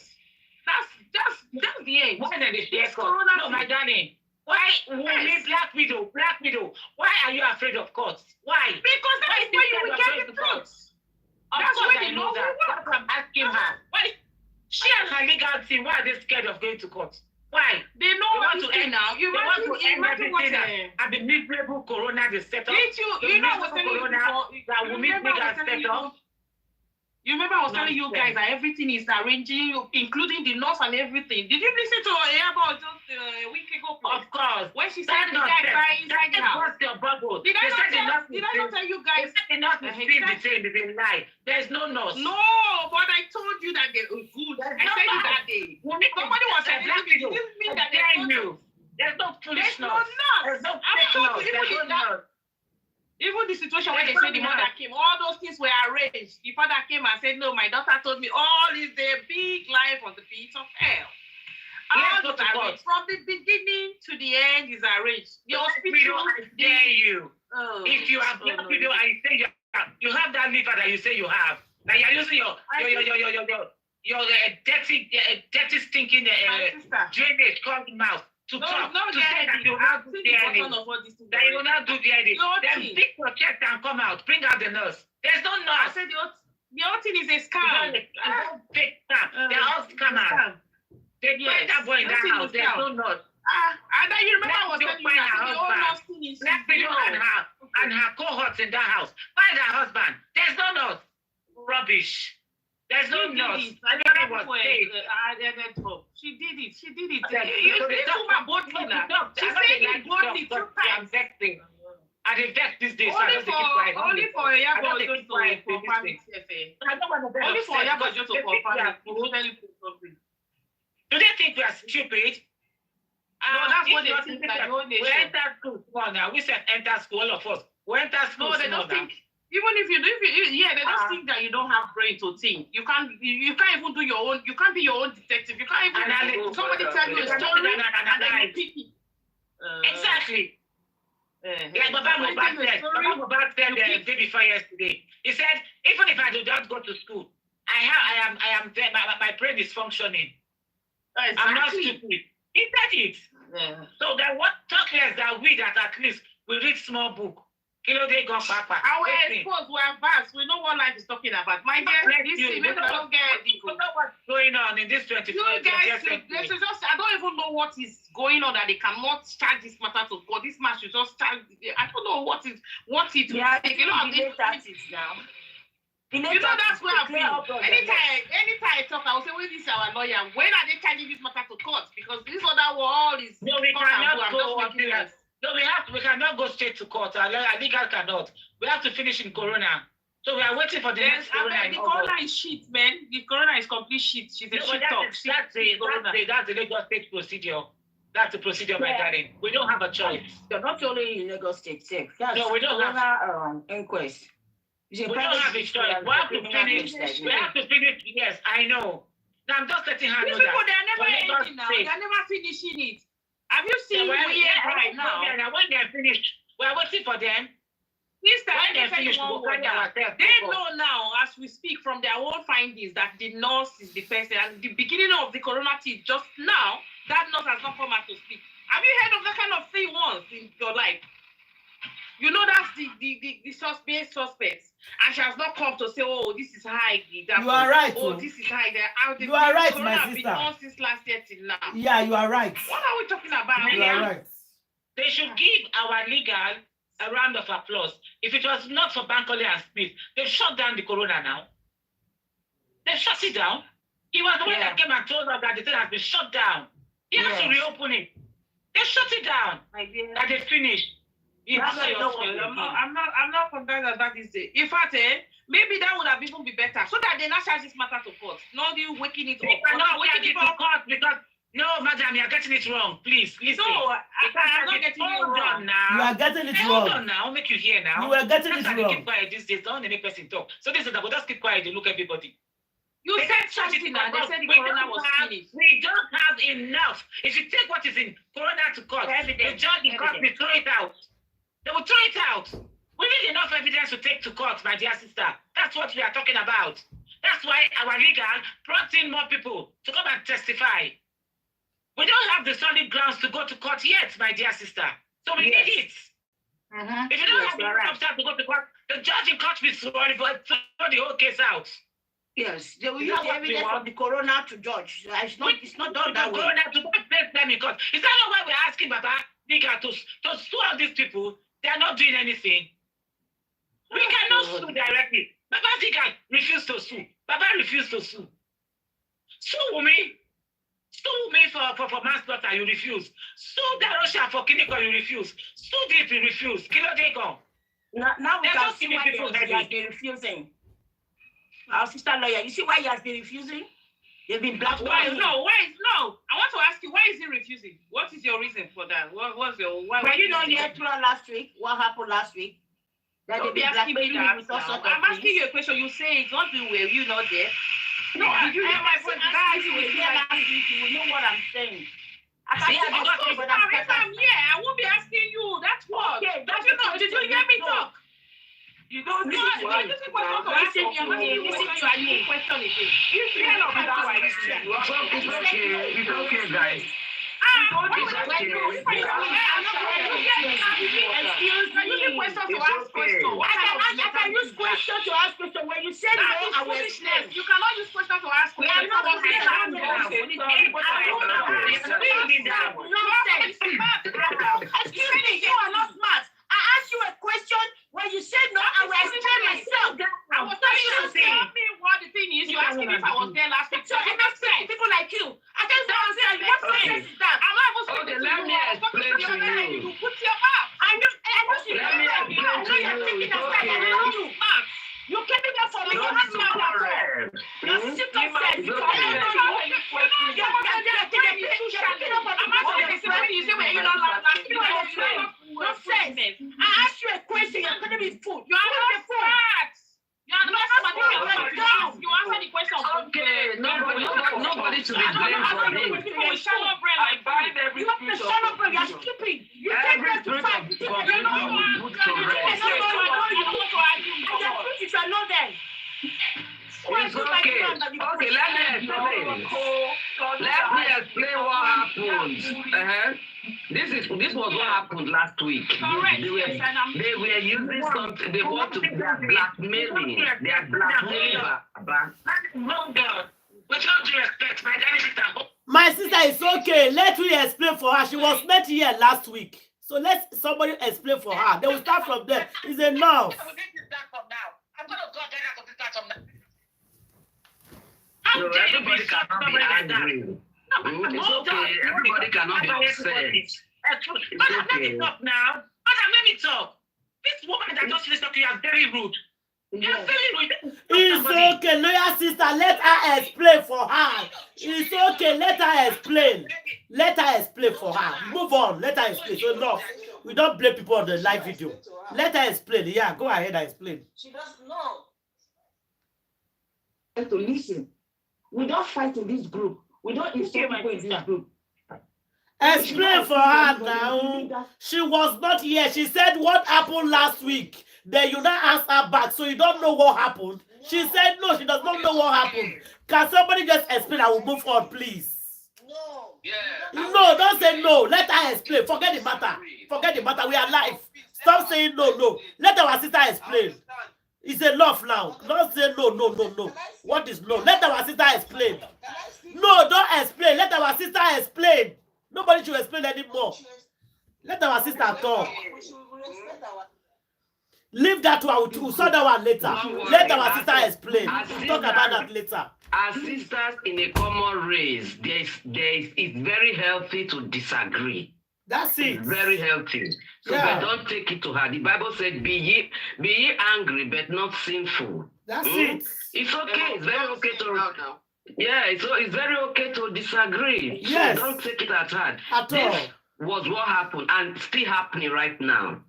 That's the end. Why are they there? No, my darling. Why Wumi, Black Widow? Why are you afraid of courts? Why? Because that is where you will get the truth. That's why I know that. That's what I'm asking her. Why? She and her legal team, why are they scared of going to court? Why? They know what to end now. You want to end everything and the miserable corona they set up. You know what's corona that Wumi has set up. You remember I was telling you guys that everything is arranging, including the nurse and everything. Did you listen to her about just a week ago? Of course. When she said the guy crying inside the house. Did I not tell you guys? They not the lie. There's no nurse. No, but I told you that they were good. I said it that day. Somebody was saying that it didn't mean that there's no nurse. There's no foolish nurse. There's no fake nurse. Even the situation where they said the mother came, all those things were arranged. The father came and said, no, my daughter told me all is a big lie from the pits of hell. All go is to court. arranged. From the beginning to the end is arranged. The hospital, I dare you. Oh, If you have black video, I say you have that liver that you say you have. Now you're using your dirty stinking drainage called mouth to talk to say that you have to DNA. That you will not do DNA. Then pick your chest and come out. Bring out the nurse. There's no nurse. I said the whole thing is a scam. They're all scammers. They put that boy in that house. There's no nurse. And then you remember I was telling you that the whole nurse thing is and her cohorts in that house. Find her husband. There's no nurse. Rubbish. There's no nurse. Everybody was safe. She did it. She did it. This woman boldly now. She said it boldly 2 times. I'm vexing. I vex these days. Only for Yabo just to confirm it. Only for Yabo just to confirm it. Do they think we are stupid? No, that's what they think. We enter school small now. We said enter school, all of us. We enter school small. No, they don't think. Even if you do, they just think that you don't have brain to think. You can't even do your own. You can't be your own detective. You can't even somebody tell you a story and then you pick it. Exactly. Like Baba Mohbad said the day before yesterday. He said, even if I do not go to school, I am there. My brain is functioning. Exactly. I'm not stupid. He said it. Yeah. So then what talk less that we that at least we read small book. Kilo they go papa. Our expose, we're vast. We know what life is talking about. My dear, we don't get it. We know what's going on in this 24th century. I don't even know what is going on that they cannot charge this matter to court. This man should just charge. I don't know what it will take. You know, that's where I've been. Anytime I talk, I will say, where is our lawyer? When are they charging this matter to court? Because this other world is. No, we cannot go up here. No, we cannot go straight to court. Our legal cannot. We have to finish in Corona. So we are waiting for the next Corona. The Corona is shit, man. The Corona is complete shit. She's a shit talk. That's the Lagos State procedure. That's the procedure, my darling. We don't have a choice. You're not only in Lagos State, safe. No, we don't have inquest. We don't have a choice. We have to finish. We have to finish. Yes, I know. Now I'm just letting her know that. These people, they're never ending now. They're never finishing it. Have you seen right now? When they're finished, we're waiting for them. This time, when they're finished, they know now, as we speak, from their own findings, that the nurse is the person. And the beginning of the corona tea, just now, that nurse has not come out to speak. Have you heard of that kind of thing once in your life? You know that's the suspects. And she has not come to say, oh, this is high. You are right. Oh, this is high. You are right, my sister. Since last year till now. Yeah, you are right. What are we talking about? You are right. They should give our legal a round of applause. If it was not for Bankole and Smith, they shut down the corona now. They shut it down. He was the one that came and told us that the thing has been shut down. He has to reopen it. They shut it down. That they finished. I'm not convinced that that is it. In fact, maybe that would have even been better, so that they not charge this matter to court. Not you waking it up. No, waking it up court because no, madam, you are getting it wrong. Please, listen. No, I'm not getting it wrong. Now. You are getting it wrong. Hold on now, I'll make you hear now. You are getting it wrong. Keep quiet these days. Don't make person talk. So this is that. But just keep quiet. They look everybody. You said something and they said the corona was finished. We don't have enough. If you take what is in corona to court, the judge in court will throw it out. They will throw it out. We need enough evidence to take to court, my dear sister. That's what we are talking about. That's why our legal brought in more people to come and testify. We don't have the solid grounds to go to court yet, my dear sister. So we need it. If you don't have the substance to go to court, the judge in court will throw the whole case out. Yes, they will use the evidence of the corona to judge. It's not done that way. Corona to place them in court. Is that not why we're asking Baba Liga to sue all these people? They are not doing anything. We cannot sue directly. Baba Liga refused to sue. Baba refused to sue. Sue Wumi. Sue me for manslaughter, you refuse. Sue Darosha for Kiniko, you refuse. Sue Deep, you refuse. Kilo Deko. Now we can see why he has been refusing. Our sister lawyer, you see why he has been refusing? They've been blackballing. No. I want to ask you, why is he refusing? What is your reason for that? What's your why? But you know, you had last week. What happened last week? That Don't be asking me that. I'm asking you a question. You say it's not the way you not there. No, did you hear my voice? Guys, you will hear last week. You will know what I'm saying. I can't If I'm here, I won't be asking you. That's what. Okay, Don't you know? Did you hear me talk? You don't No, need to I just a question to ask you. I'm asking you question again. If you are not that question, It's okay, guys. I can use question to ask question. When you say no, I will explain. You cannot use question to ask question. I'm not going excuse me, you are not smart. I asked you a question. When you said no, I will explain myself. I was telling you to tell me what the thing is. You asking me if I was there last week. So it makes sense. People like you. I can't say what process is that? I'm not even Okay, let me explain to you. You put your mouth. I know you Let me explain to you. It's okay. You came in there for me. Don't You're be not smart at all. correct. You're sick of sense. It's okay. Nonsense. I asked you a question. You're going to be food. You are not smart. You are not smart. You answer the question. Okay, nobody should be blamed for this. You shallow brain like Find every You have the piece son of of brain. You're stupid. You every take truth that to fight. of You God think will be put to rest. the truth is I know them. It's okay. Okay, let me explain. Let me explain what happened. This was what happened last week. Correct. They were using something. They want to. They are blackmailing. They are blackmailing. With all due respect, my daddy sister. My sister, it's okay. Let me explain for her. She was met here last week. So let somebody explain for her. They will start from there. It's enough. I'm going to go get out of this platform now. So everybody cannot be angry. It's okay. Everybody cannot be upset. It's Let me okay. talk now. Madam, let me talk. This woman that just finished talking, you are very rude. You're very rude. It's okay. Loyal sister, let her explain for her. It's okay. Let her explain. Let her explain for her. Move on. Let her explain. So enough. We don't blame people on the live video. Let her explain. Yeah, go ahead and explain. She doesn't know. To listen. We don't fight in this group. We don't insult people in this group. Explain for her now. She was not here. She said what happened last week. Then you now ask her back. So you don't know what happened. She said no, she does not know what happened. Can somebody just explain? I will move on, please. No. No, don't say no. Let her explain. Forget the matter. Forget the matter. We are live. Stop saying no. Let our sister explain. It's enough now. Don't say no. What is no? Let our sister explain. No, don't explain. Let our sister explain. Nobody should explain anymore. Let our sister talk. Leave that one. We'll sort that one later. Let our sister explain. We'll talk about that later. As sisters in a common race, it's very healthy to disagree. That's it. It's very healthy. So but don't take it to her. The Bible said, be ye angry, but not sinful. That's it. It's okay. It's very okay to. Yeah, it's very okay to disagree. Yes. So don't take it at heart. At all. This was what happened and still happening right now.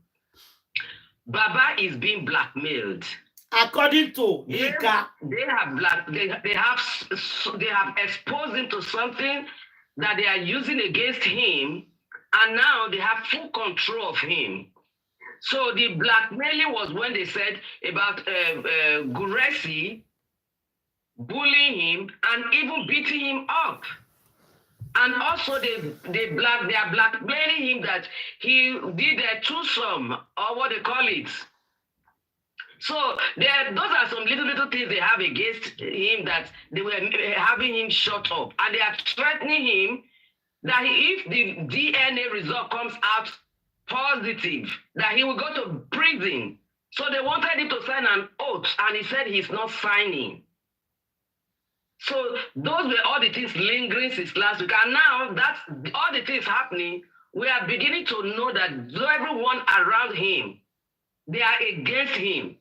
Baba is being blackmailed. According to Ika, they have exposed him to something that they are using against him, and now they have full control of him. So the blackmailing was when they said about Guresi bullying him and even beating him up. And also they are blackmailing him that he did a twosome, or what they call it. So those are some little things they have against him, that they were having him shut up. And they are threatening him that if the DNA result comes out positive, that he will go to prison. So they wanted him to sign an oath, and he said he's not signing. So those were all the things lingering since last week. And now that's all the things happening, we are beginning to know that everyone around him, they are against him.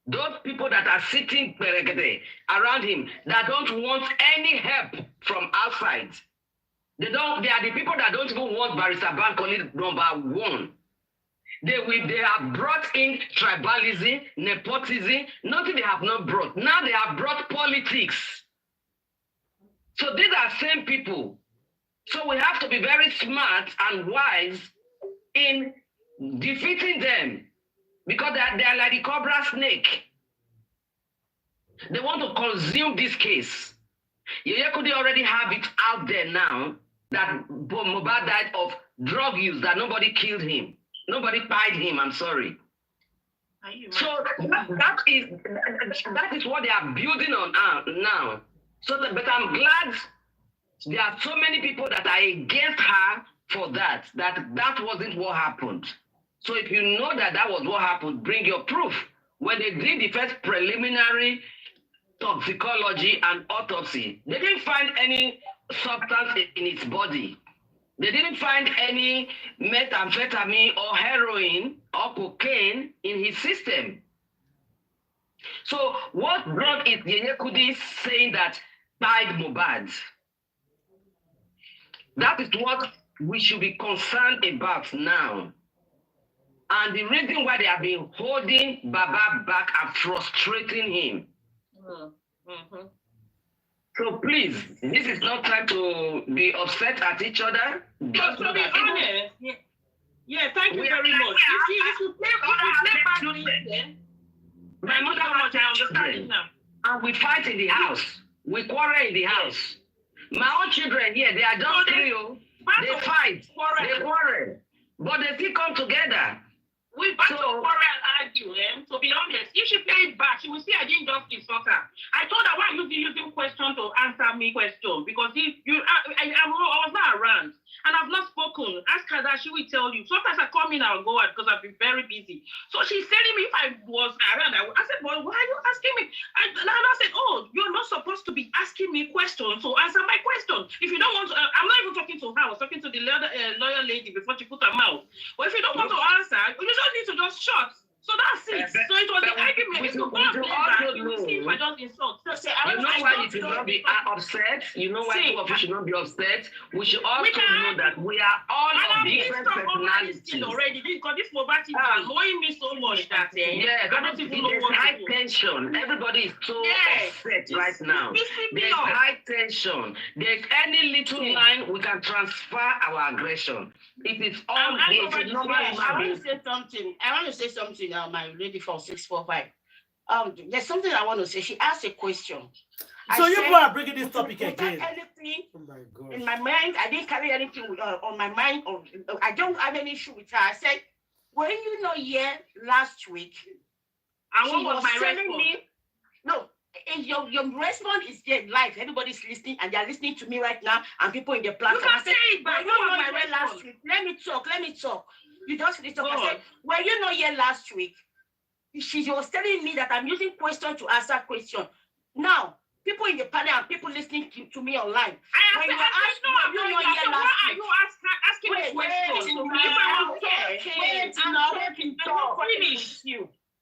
Those people that are sitting around him, that don't want any help from outside. They are the people that don't even want Barrister Bankole number one. They have brought in tribalism, nepotism, nothing they have not brought. Now they have brought politics. So these are same people. So we have to be very smart and wise in defeating them because they are like the cobra snake. They want to consume this case. Yeye Kudi already have it out there now that Mohbad died of drug use, that nobody killed him. Nobody pied him, I'm sorry. So that is what they are building on now. So but I'm glad there are so many people that are against her for that wasn't what happened. So if you know that was what happened, bring your proof. When they did the first preliminary toxicology and autopsy, they didn't find any substance in its body. They didn't find any methamphetamine or heroin or cocaine in his system. So what drug is Yeye Kudi saying that died Mohbad? That is what we should be concerned about now. And the reason why they have been holding Baba back and frustrating him. Mm-hmm. So please, this is not time to be upset at each other. Just to be honest, thank you very much. You see, if you play back my mother has children, and we fight in the house. We quarrel in the house. My own children here, they are just three. They fight, they quarrel, but they still come together. We battle, quarrel, and argue. To be honest, if she play it back, she will see I didn't just insult her. I told her why you using question to answer me question because I was not around and I've not spoken. Ask her that, she will tell you. Sometimes I come in, I'll go out because I've been very busy. So she's telling me if I was around, I said, well, why are you asking me? And I said, oh, you're not supposed to be asking me questions, so answer my question. If you don't want to, I'm not even talking to her. I was talking to the lawyer lady before she put her mouth. But if you don't want to answer, you don't need to just shut. So that's it. So it was the argument. If you go and play back, you will see if I just insult. So say, you know why you should not be upset? You know why two of you should not be upset? We should also know that we are all of different personalities. Already, because this Mohbad is annoying me so much that I don't even know what high tension. Everybody is so upset right now. There's high tension. There's any little line we can transfer our aggression. It is all I want to say something. My lady from 645. There's something I want to say. She asked a question. So you people are bringing this topic again. Anything in my mind, I didn't carry anything on my mind. I don't have any issue with her. I said, were you not here last week? And what was my response? No, your response is there live. Everybody's listening, and they're listening to me right now, and people in the platform. You can say it, but what was my response? Last week? Let me talk. You just listen. I said, were you not here last week? She was telling me that I'm using question to answer question. Now, people in the panel and people listening to me online. Why are you asking me questions?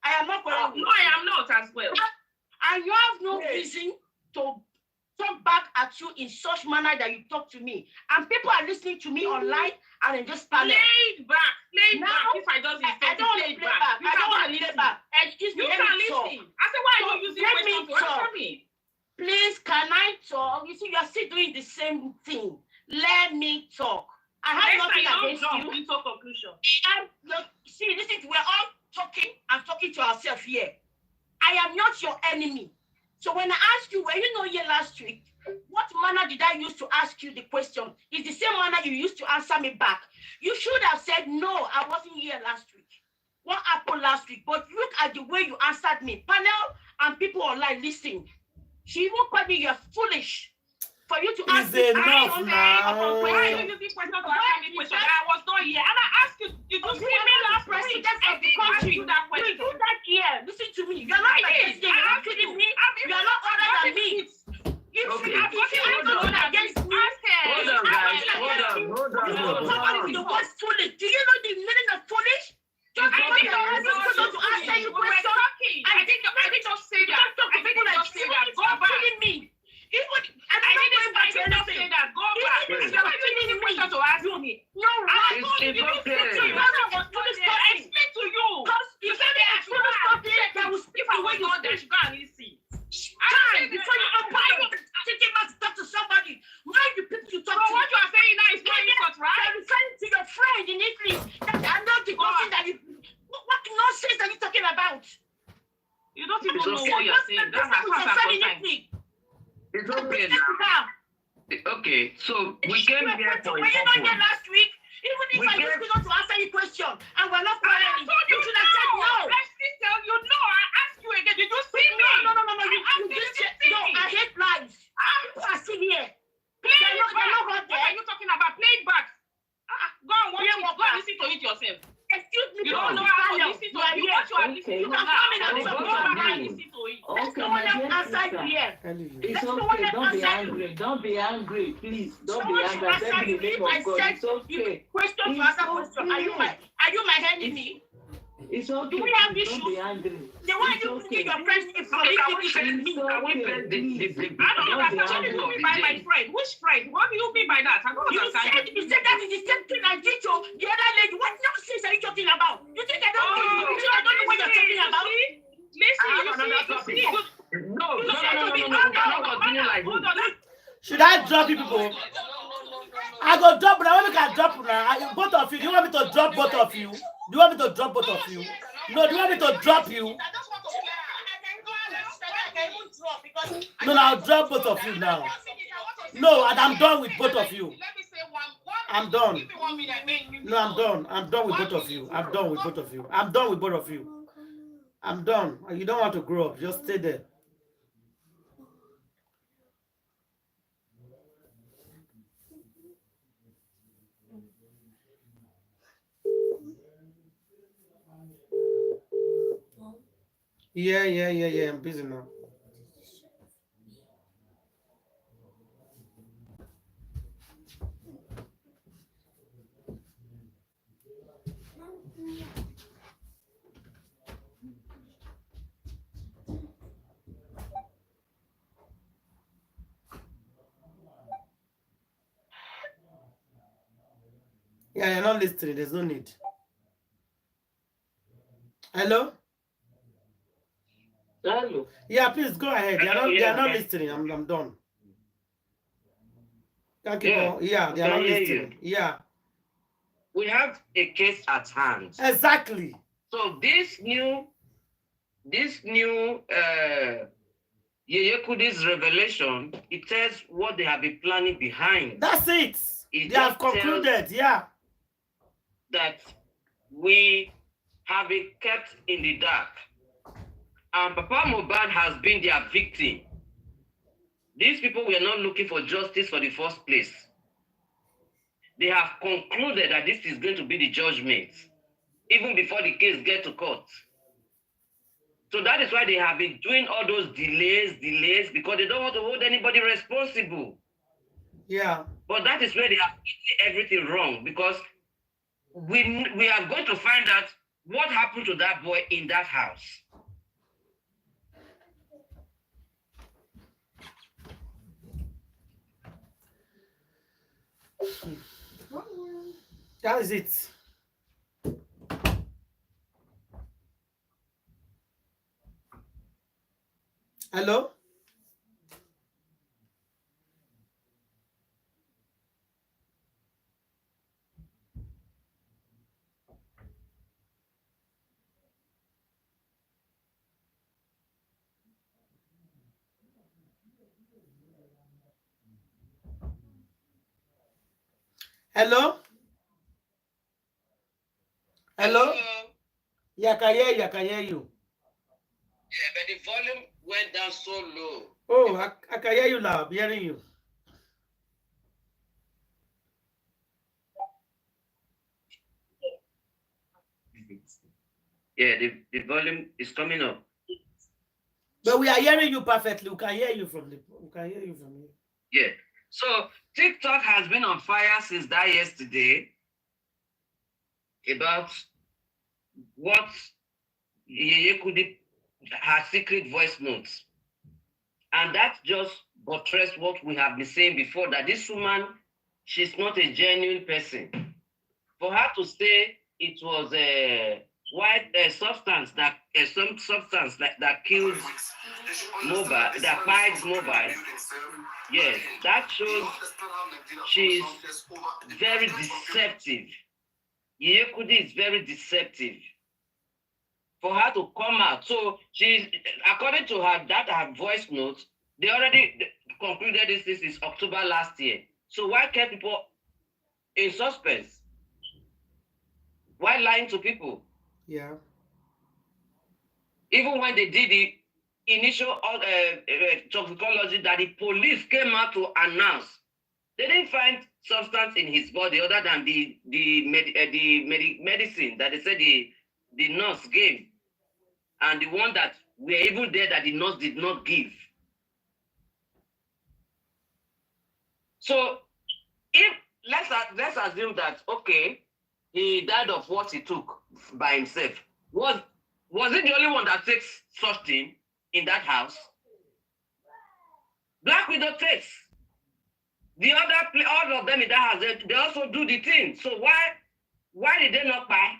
I am not. No, I am not as well. And you have no reason to talk back at you in such manner that you talk to me. And people are listening to me online and in this panel. Play back. If I just I don't want to play back. I don't want to play back. Excuse me. You can listen. I said, why are you using questions to answer me? Please, can I talk? You see, you are still doing the same thing. Let me talk. I have nothing against you. Into conclusion. See, listen, we're all talking and talking to ourselves here. I am not your enemy. So when I ask you, were you not here last week? What manner did I use to ask you the question? It's the same manner you used to answer me back. You should have said, no, I wasn't here last week. What happened last week? But look at the way you answered me. Panel and people online listening. She even called me, you're foolish. For you to ask me, enough now. Why are you using question to ask me question? I was not here. And I asked you, did you see me last week? I did ask you that question. We do that here. Listen to me. You're not like this. You're not kidding me. You're not older than me. Hold on. Somebody the word foolish. Do you know the meaning of foolish? Just because to answer you question. I didn't just say that. I didn't just say that. Go back. Me. I didn't say that. Go back. You're asking me question to ask me. No, right. It's okay. Explain to you. You said that I was if I was not there, she go and okay now. Okay, so we came here for a purpose. Were you not here last week? Even if I used not to answer your question and we're not quarreling, you should have said no. I still tell you no. I asked you again. Did you see me? No. You just said no. I hate lies. People are still here. Play it back. What are you talking about? Play it back. Go and watch it. Go and listen to it yourself. Excuse me. You don't know how to listen to it. You want to listen to it. You can come in and Go back and listen to it. There's no one else outside here. It's okay. Don't be angry. Don't be angry, please. Don't be angry. Tell me the name of God. It's okay. Question to answer question. Are you my enemy? It's okay. Do we have issues? Don't be angry. The way you put your friends in It's okay. I don't understand. What do you mean by my friend? Which friend? What do you mean by that? I don't understand. You said that is the same thing I did to the other lady. What nonsense are you talking about? You think I don't know? You think I don't know what you're talking about? Listen, you see. No, cannot continue like this. Should I drop you people? I go drop now. When we can drop now, both of you. Do you want me to drop both of you? Do you want me to drop both of you? No, do you want me to drop you? No, I'll drop both of you now. No, and I'm done with both of you. I'm done. No, I'm done. I'm done with both of you. I'm done with both of you. I'm done with both of you. I'm done. You don't want to grow up. Just stay there. Yeah. I'm busy now. Yeah, you're not listening. There's no need. Hello? Hello. Yeah, please go ahead. They're not listening. I'm done. Thank you. Yeah, they are not listening. Yeah. We have a case at hand. Exactly. So this new Yeyekudi's revelation, it tells what they have been planning behind. That's it. They have concluded, yeah. That we have been kept in the dark. And Papa Mohbad has been their victim. These people were not looking for justice for the first place. They have concluded that this is going to be the judgment, even before the case gets to court. So that is why they have been doing all those delays, because they don't want to hold anybody responsible. Yeah. But that is where they have everything wrong, because we are going to find out what happened to that boy in that house. That is it. Hello? Hello? Hello? Yeah, I can hear you. Yeah, but the volume went down so low. Oh, I can hear you now. I'm hearing you. Yeah, the volume is coming up. But we are hearing you perfectly. We can hear you from here. Yeah. So TikTok has been on fire since that yesterday about what Yeyekudi her secret voice notes. And that just buttressed what we have been saying before, that this woman, she's not a genuine person. For her to say it was a substance that killed Mohbad, that fights Mohbad, yes, that shows she's very deceptive. Yeyekudi is very deceptive. For her to come out, so she's, according to her voice notes, they already, concluded this is October last year. So why kept people in suspense? Why lying to people? Yeah. Even when they did the initial toxicology that the police came out to announce, they didn't find substance in his body other than the medicine that they said the nurse gave, and the one that were even there that the nurse did not give. So if let's assume that okay, he died of what he took by himself. Was it the only one that takes such thing in that house? Black Widow takes. The other, all of them in that house, they also do the thing. So why did they not buy?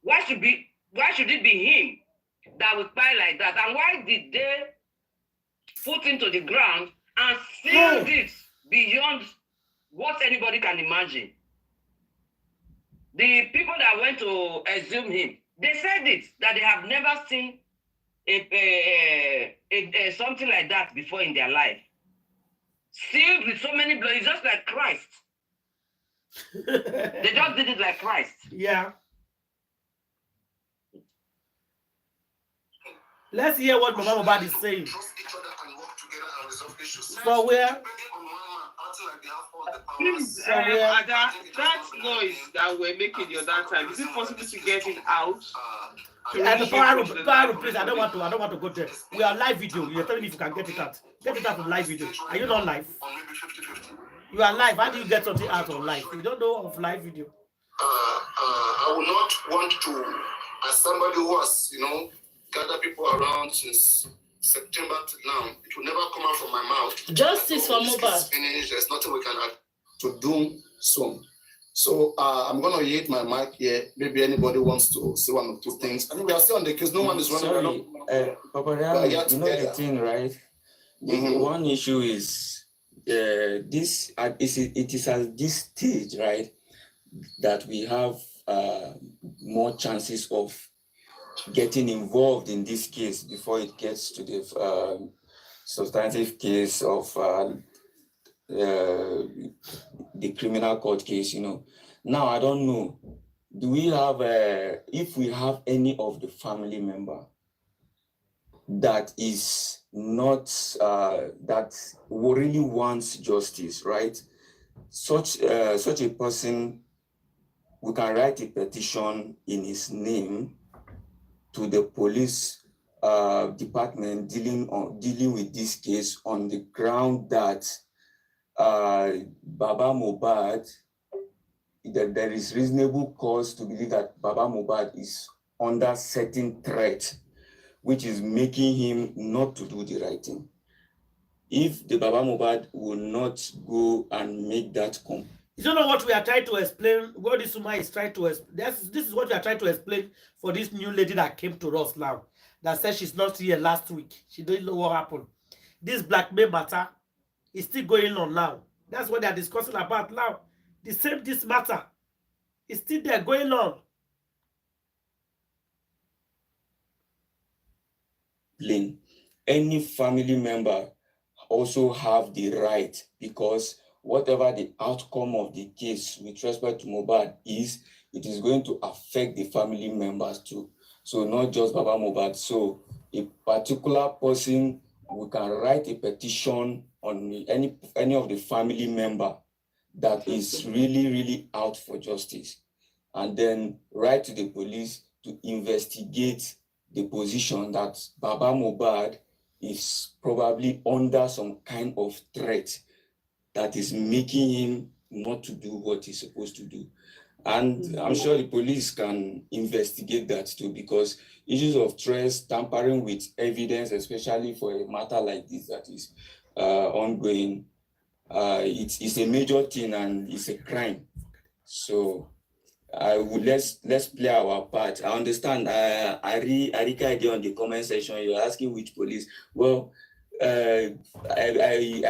Why should it be him that would buy like that? And why did they put him to the ground and seal this beyond what anybody can imagine? The people that went to exhume him, they said it, that they have never seen something like that before in their life. Sealed with so many blood, it's just like Christ. They just did it like Christ. Yeah. Let's hear what Mama Mohbad is saying. So where? Please, Ada, that noise that we're making the other time, is it possible to get it out? And the power please, I don't want to go there. We are live video. You're telling me if you can get it out. Get it out from live video. Are you not live? You are live. How do you get something out of live? You don't know of live video. I would not want to, as somebody who has, gather people around since September to now, it will never come out from my mouth. Justice for Mohbad. There's nothing we can add to do soon. So I'm going to yield my mic here. Maybe anybody wants to say one or two things. I mean, we are still on the case. No one is running. Papa, the thing, right? One issue is it is at this stage, right, that we have more chances of getting involved in this case before it gets to the substantive case of the criminal court case, Now, I don't know. Do we have, if we have any of the family member that is not, that really wants justice, right? Such a person, we can write a petition in his name to the police department dealing with this case on the ground that Baba Mohbad, that there is reasonable cause to believe that Baba Mohbad is under certain threat, which is making him not to do the right thing. If the Baba Mohbad will not go and make that you don't know what we are trying to explain, what this woman is trying to explain. This is what we are trying to explain for this new lady that came to us now, that said she's not here last week. She didn't know what happened. This blackmail matter is still going on now. That's what they are discussing about now. This matter is still there going on. Any family member also have the right, because whatever the outcome of the case with respect to Mohbad is, it is going to affect the family members too. So not just Baba Mohbad. So a particular person, we can write a petition on any of the family member that is really out for justice, and then write to the police to investigate the position that Baba Mohbad is probably under some kind of threat that is making him not to do what he's supposed to do. And I'm sure the police can investigate that too, because issues of trust, tampering with evidence, especially for a matter like this that is ongoing, it's a major thing and it's a crime. So let's play our part. I understand. Arika idea on the comment section, you're asking which police. Well, I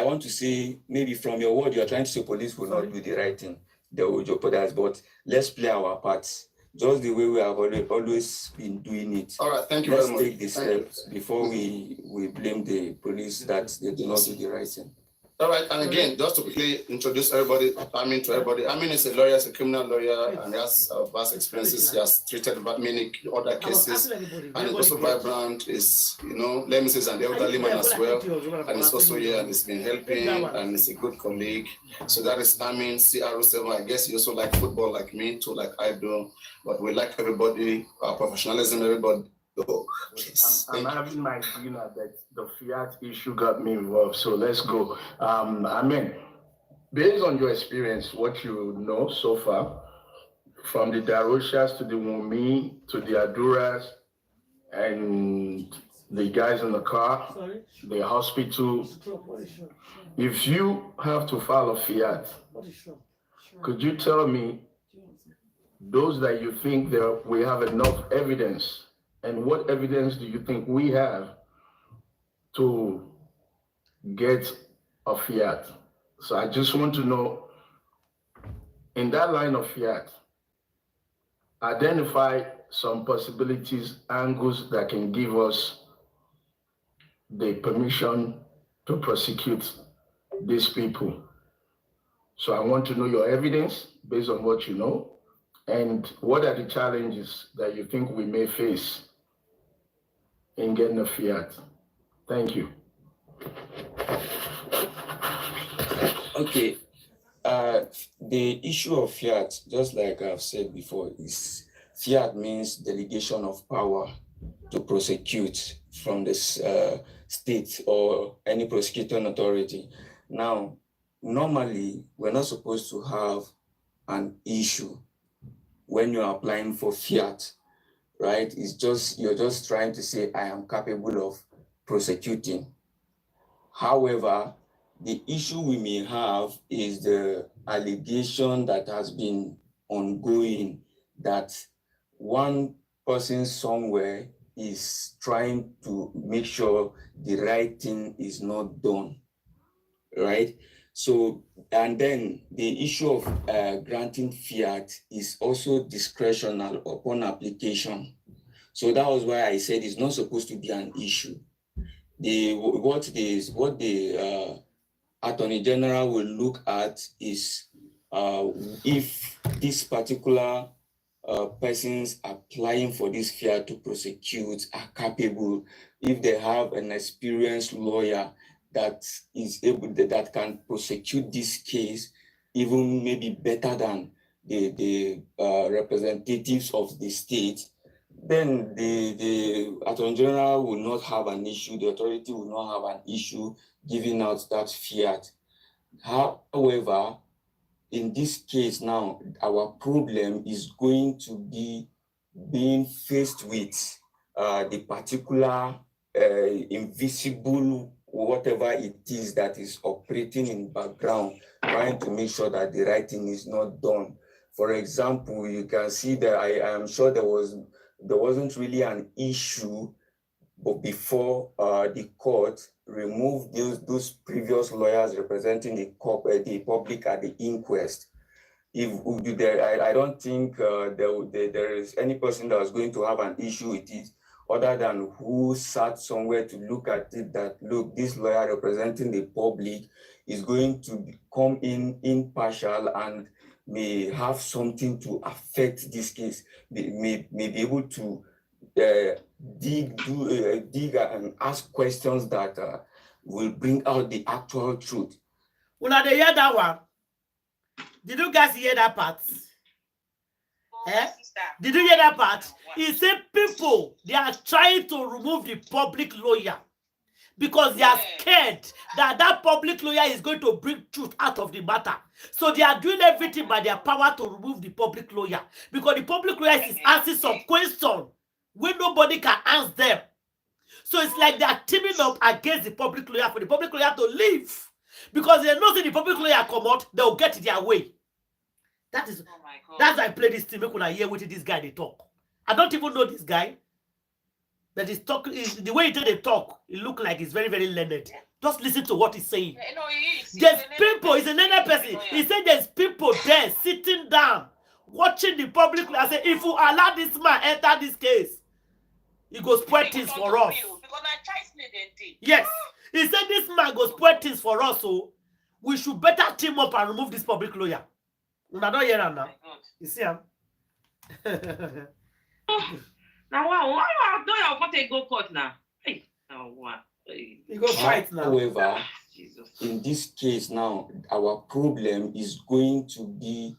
want to say, maybe from your word, you're trying to say police will not do the right thing. They will jeopardize, but let's play our parts. just the way we have always been doing it. All right, thank you Let's very much. take this step before we blame the police that they do not do the right thing. All right, and again, just to quickly introduce everybody, to everybody. Is a lawyer, is a criminal lawyer, and he has vast experiences. He has treated many other cases, and he's also vibrant. Is let me say, an elderly man as well, and he's also here and he's been helping, and he's a good colleague. So that is CR07. I guess he also like football like me too, like I do. But we like everybody, our professionalism, everybody. Oh, I'm having my dinner, that the fiat issue got me involved. So let's go. Based on your experience, what you know so far, from the Daroshas to the Wumi to the Aduras and the guys in the car, the hospital, if you have to file a fiat, could you tell me those that you think that we have enough evidence? And what evidence do you think we have to get a fiat? So I just want to know, in that line of fiat, identify some possibilities, angles that can give us the permission to prosecute these people. So I want to know your evidence based on what you know, and what are the challenges that you think we may face in getting a fiat. Thank you. Okay. The issue of fiat, just like I've said before, is fiat means delegation of power to prosecute from the state or any prosecuting authority. Now, normally, we're not supposed to have an issue when you're applying for fiat. Right? You're just trying to say, I am capable of prosecuting. However, the issue we may have is the allegation that has been ongoing that one person somewhere is trying to make sure the right thing is not done. Right? So, and then the issue of granting fiat is also discretional upon application. So that was why I said it's not supposed to be an issue. What the Attorney General will look at is if this particular persons applying for this fiat to prosecute are capable, if they have an experienced lawyer that is able, that can prosecute this case even maybe better than the representatives of the state, then the Attorney General will not have an issue, the authority will not have an issue giving out that fiat. However, in this case now, our problem is going to be being faced with the particular invisible whatever it is that is operating in background, trying to make sure that the right thing is not done. For example, you can see that I am sure there wasn't really an issue, but before the court removed those previous lawyers representing the public at the inquest. I don't think there is any person that was going to have an issue with it, other than who sat somewhere to look at it, that look, this lawyer representing the public is going to come in impartial and may have something to affect this case, may be able to dig and ask questions that will bring out the actual truth. When I hear that one, did you guys hear that part? Did you hear that part? He said people, they are trying to remove the public lawyer because they are scared that that public lawyer is going to bring truth out of the matter. So they are doing everything by their power to remove the public lawyer, because the public lawyer is asking some question when nobody can answer them. So it's like they are teaming up against the public lawyer for the public lawyer to leave, because they know that the public lawyer come out, they'll get their way. That's why I play this thing. Make when I hear with this guy they talk. I don't even know this guy. That is talking, the way they talk, it look like he's very, very learned. Just listen to what he's saying. No, he is. There's people, he's a learned person. He said there's people there sitting down watching the public. I say, if you allow this man enter this case, he goes spoil things for us. Yes. He said this man goes spoil things for us, so we should better team up and remove this public lawyer. Una don't hear him now. You see him? Now, why don't you want to go court now? Hey, now what? You go fight now. However, in this case now, our problem is going to be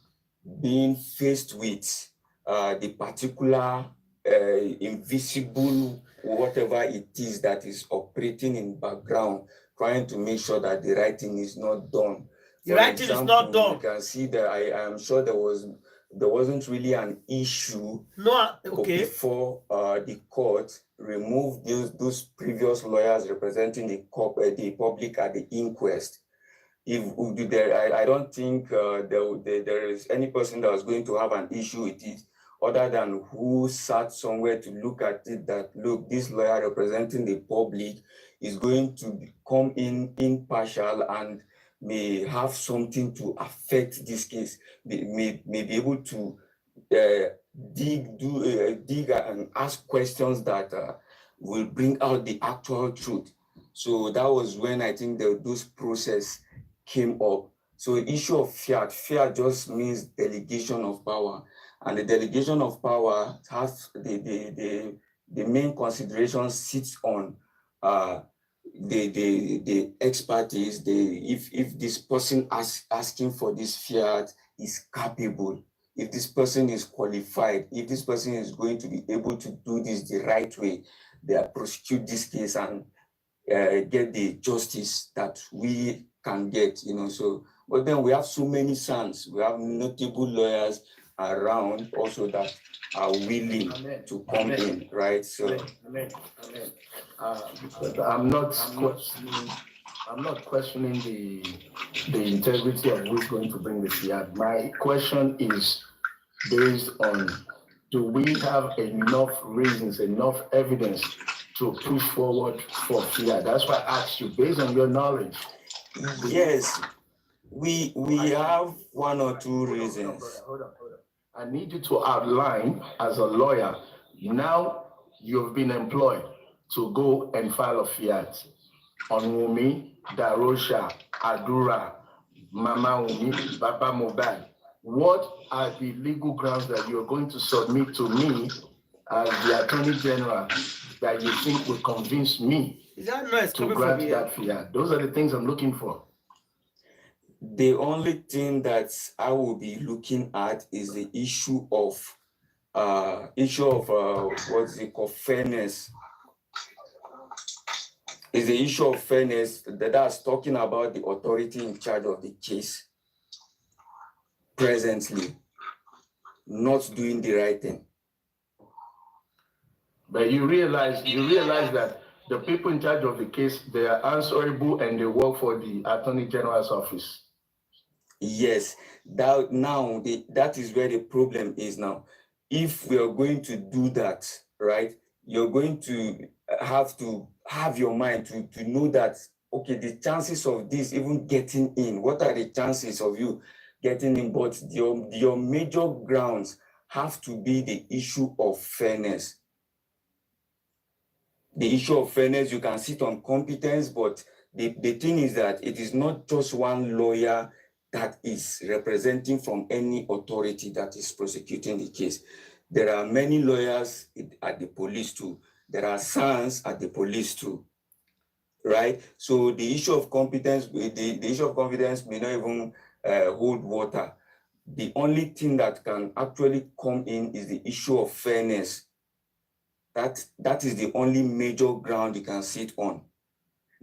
being faced with the particular invisible whatever it is that is operating in background, trying to make sure that the right thing is not done. The right thing is not done. You can see that I am sure there wasn't really an issue before the court removed those previous lawyers representing the public at the inquest. I don't think there is any person that was going to have an issue with it, other than who sat somewhere to look at it, that look, this lawyer representing the public is going to come in impartial and may have something to affect this case, may be able to dig and ask questions that will bring out the actual truth. So that was when I think those process came up. So the issue of fiat just means delegation of power. And the delegation of power has the main consideration sits on the expertise. If this person asking for this fiat is capable, if this person is qualified, if this person is going to be able to do this the right way, they prosecute this case and get the justice that we can get, So, but then we have so many sons, we have notable lawyers around also that are willing to come in, right? So, I'm not questioning the integrity of who's going to bring the fiat. My question is based on, do we have enough reasons, enough evidence to push forward for fiat? That's why I asked you, based on your knowledge. Yes, we have one or two reasons. Hold on. I need you to outline as a lawyer. Now you've been employed to go and file a fiat on Wumi, Darosha, Adura, Mama Wumi, Baba Mohbad. What are the legal grounds that you're going to submit to me as the Attorney General that you think will convince me to grant that fiat? Those are the things I'm looking for. The only thing that I will be looking at is the issue of what's it called, fairness. Is the issue of fairness that's talking about the authority in charge of the case presently not doing the right thing. But you realize that the people in charge of the case, they are answerable and they work for the Attorney General's office. Yes, that is where the problem is now. If we are going to do that, right, you're going to have your mind to know that, okay, the chances of this even getting in, what are the chances of you getting in? But your major grounds have to be the issue of fairness. The issue of fairness, you can sit on competence, but the thing is that it is not just one lawyer that is representing from any authority that is prosecuting the case. There are many lawyers at the police too. There are sons at the police too, right? So the issue of competence, the issue of confidence may not even hold water. The only thing that can actually come in is the issue of fairness. That is the only major ground you can sit on.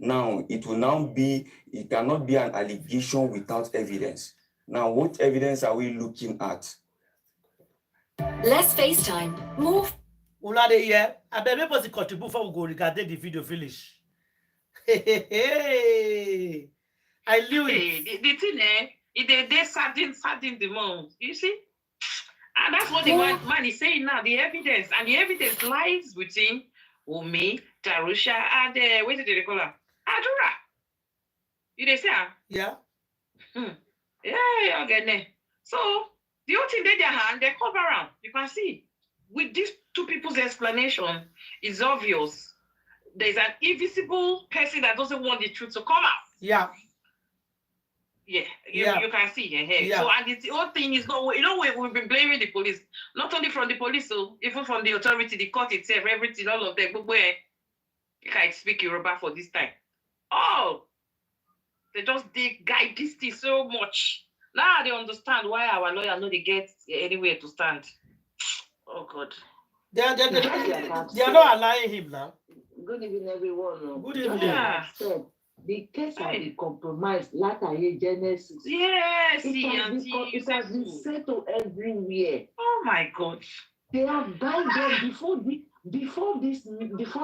Now, it cannot be an allegation without evidence. Now, what evidence are we looking at? Let's FaceTime. Move. Una dey here. I beg me contribute before we go regarding the video finish. Hey. I knew it. The thing, they sardine the month. You see? And that's what the man is saying now, the evidence. And the evidence lies within Wumi, Darosha, and what did they call her? Adura. You they say? Yeah. Yeah, okay. So The whole thing, they their hand, they cover around. You can see. With these two people's explanation, it's obvious. There's an invisible person that doesn't want the truth to come out. Yeah. Yeah, you can see. Yeah. So, and the whole thing is not, we've been blaming the police, not only from the police, so even from the authority, the court itself, everything, all of them. But where you can't speak Yoruba for this time. Oh, they guide this thing so much. Now they understand why our lawyer know they get anywhere to stand. Oh God. They are not allowing him now. Good evening, everyone. Good evening. Yeah. The case has been compromised, like a Genesis. Yes, it has been settled everywhere. Oh my God. They have died there before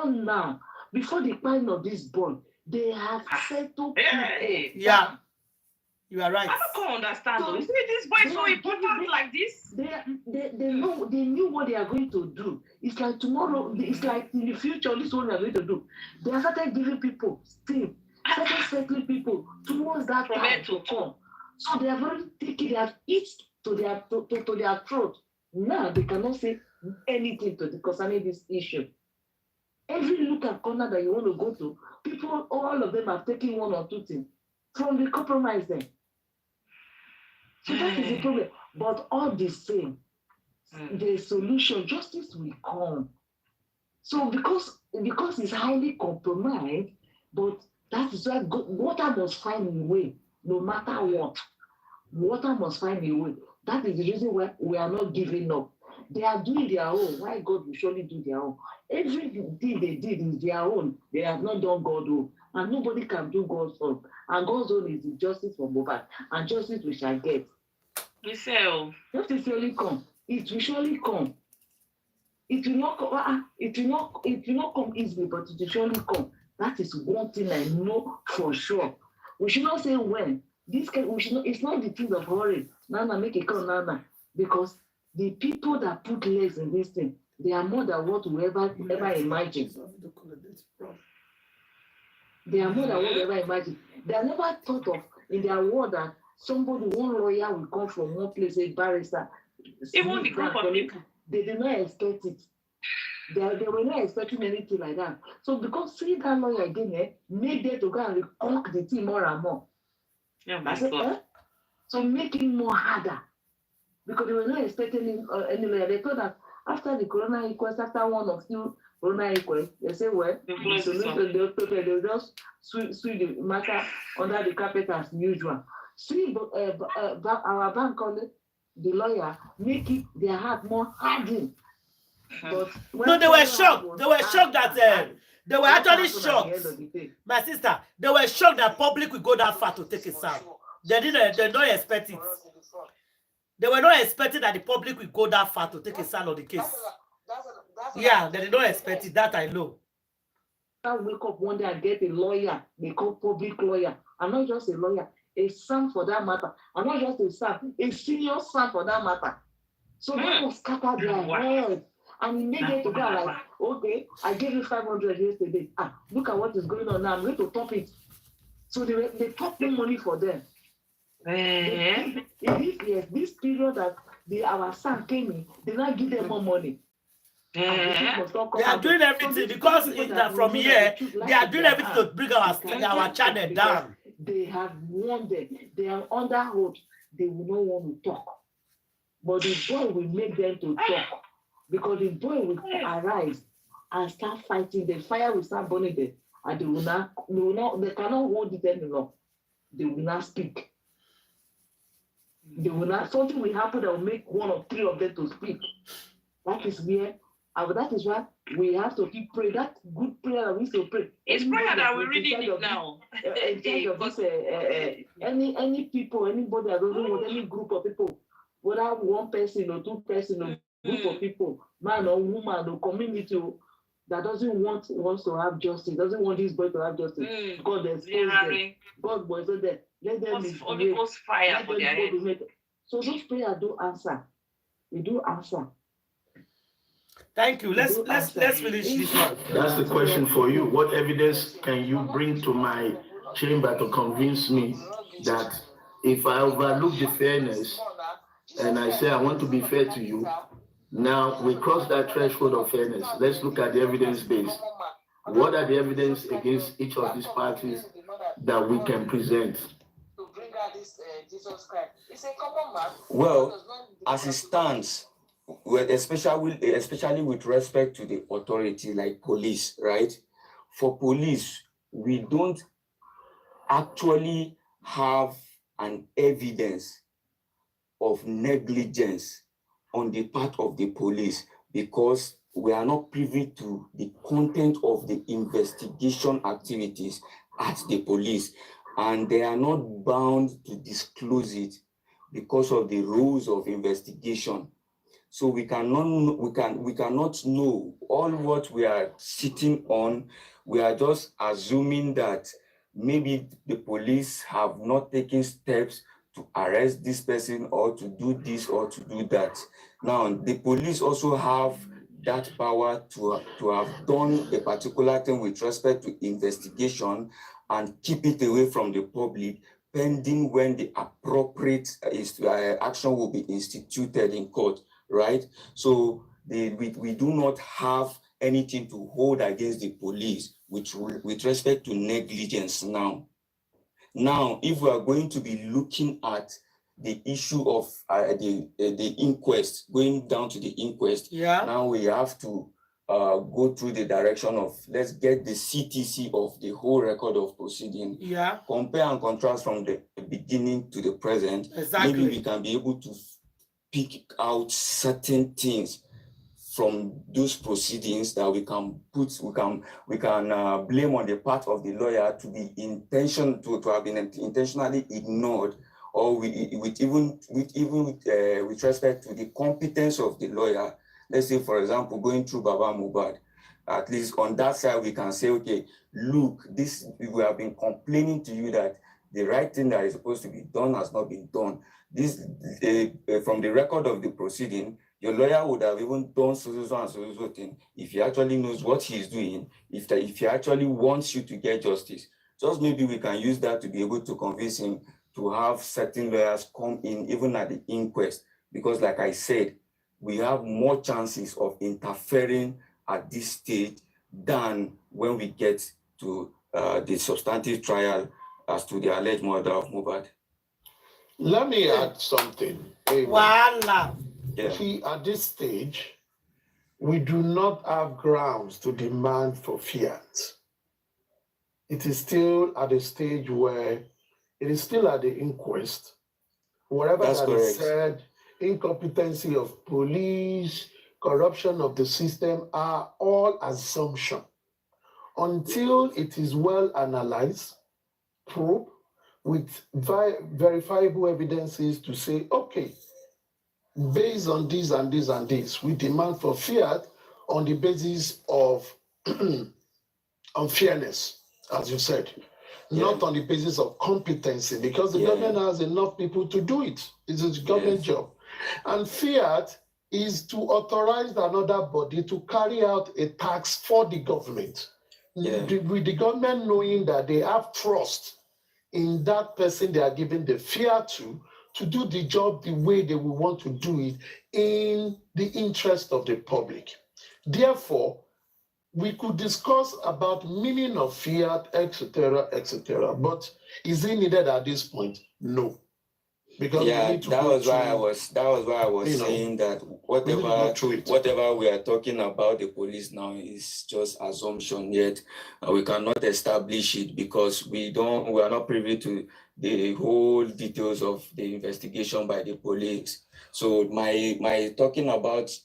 now, before the time of this born. They have settled people. Yeah. You are right. I don't understand. So, you see this boy so important like this? They knew what they are going to do. It's like tomorrow, it's like in the future, this is what they are going to do. They have started giving people steam, started settling people towards that time to come. So they have already taken their each to their throat. Now they cannot say anything concerning this issue. Every look and corner that you want to go to, people, all of them are taking one or two things from the compromise then. So that is the problem. But all the same, the solution, justice will come. So because it's highly compromised, but that is why water must find a way, no matter what. Water must find a way. That is the reason why we are not giving up. They are doing their own. Why God will surely do their own. Everything they did is their own. They have not done God's own. And nobody can do God's own. And God's own is the justice for Mohbad. And justice we shall get. Justice surely come. It will surely come. It will not come easily, but it will surely come. That is one thing I know for sure. We should not say when. It's not the thing of hurry. Nana, make it come, Nana. Because the people that put legs in this thing, they are more than what we ever imagine. They are more than what we ever imagine. They are never thought of in their world that one lawyer will come from one place, a barrister. Even the group of people. They did not expect it. They were not expecting anything like that. So because seeing that lawyer again, made them to go and reconk the team more and more. Yeah, my God. So make it more harder. Because they were not expecting any lawyer. They thought that after the corona inquest, after one of two corona inquests, they say, well, the solution, they'll just sweep the matter under the carpet as usual. See, our bank on it, the lawyer, make it their heart more hardened. But no, they were shocked. They were shocked that they were actually shocked. My sister, they were shocked that public would go that far to take it out. They did not expect it. They were not expecting that the public would go that far to take a stand on the case. Yeah, they did not expect it. That I know. I wake up one day and get a lawyer. They call public lawyer. I'm not just a lawyer, a son for that matter. I'm not just a son, a senior son for that matter. So that will scatter their head. And he made it to go like, okay, I gave you 500 yesterday. Look at what is going on now. I'm going to top it. So they top the money for them. This period that our son came in, they now give them more money. They are doing everything because from here, they are doing everything to bring our channel down. They have warned them. They are under oath. They will not want to talk. But the boy will make them to talk. Because the boy will arise and start fighting. The fire will start burning them. And they cannot hold it anymore. They will not speak. Something will happen that will make one or three of them to speak. That is why we have to keep praying. That good prayer that we used to pray. It's prayer that we really need now. Any people, anybody that doesn't want any group of people, whether one person or two person or group of people, man or woman or community that wants to have justice, doesn't want this boy to have justice. God expose them. God was there. Let them Holy Ghost fire for their head. So those prayers do answer. They do answer. Thank you. Let's finish this one. That's the question for you. What evidence can you bring to my chamber to convince me that if I overlook the fairness and I say I want to be fair to you. Now we cross that threshold of fairness. Let's look at the evidence base. What are the evidence against each of these parties that we can present? Well, as it stands, especially with respect to the authority like police, right? For police, we don't actually have an evidence of negligence on the part of the police because we are not privy to the content of the investigation activities at the police, and they are not bound to disclose it because of the rules of investigation. So we cannot know all what we are sitting on. We are just assuming that maybe the police have not taken steps to arrest this person or to do this or to do that. Now, the police also have that power to have done a particular thing with respect to investigation and keep it away from the public pending when the appropriate action will be instituted in court, right? So we do not have anything to hold against the police with respect to negligence now. Now, if we are going to be looking at the issue of the inquest, going down to the inquest, now we have to go through the direction of let's get the CTC of the whole record of proceeding, compare and contrast from the beginning to the present. Exactly. Maybe we can be able to pick out certain things from those proceedings that we can blame on the part of the lawyer to be to have been intentionally ignored, or with respect to the competence of the lawyer. Let's say, for example, going through Baba Mohbad, at least on that side we can say, okay, look, we have been complaining to you that the right thing that is supposed to be done has not been done. This from the record of the proceeding, your lawyer would have even done so thing if he actually knows what he is doing, if he actually wants you to get justice. Just maybe we can use that to be able to convince him to have certain lawyers come in even at the inquest, because like I said, we have more chances of interfering at this stage than when we get to the substantive trial as to the alleged murder of Mohbad. Let me add something. Voila. Yeah. See, at this stage, we do not have grounds to demand for fiat. It is still at a stage where it is still at the inquest. Whatever that is said, incompetency of police, corruption of the system are all assumption. Until it is well analyzed, probed, with verifiable evidences to say, okay, based on this and this and this, we demand for fiat on the basis of unfairness, as you said, not on the basis of competency, because the government has enough people to do it. It's a government job. And fiat is to authorize another body to carry out a tax for the government. With the government knowing that they have trust in that person they are giving the fiat to do the job the way they will want to do it in the interest of the public. Therefore, we could discuss about meaning of fiat, etc., but is it needed at this point? No. Because that was why I was saying that whatever we are talking about the police now is just assumption, yet we cannot establish it because we are not privy to the whole details of the investigation by the police. So my talking about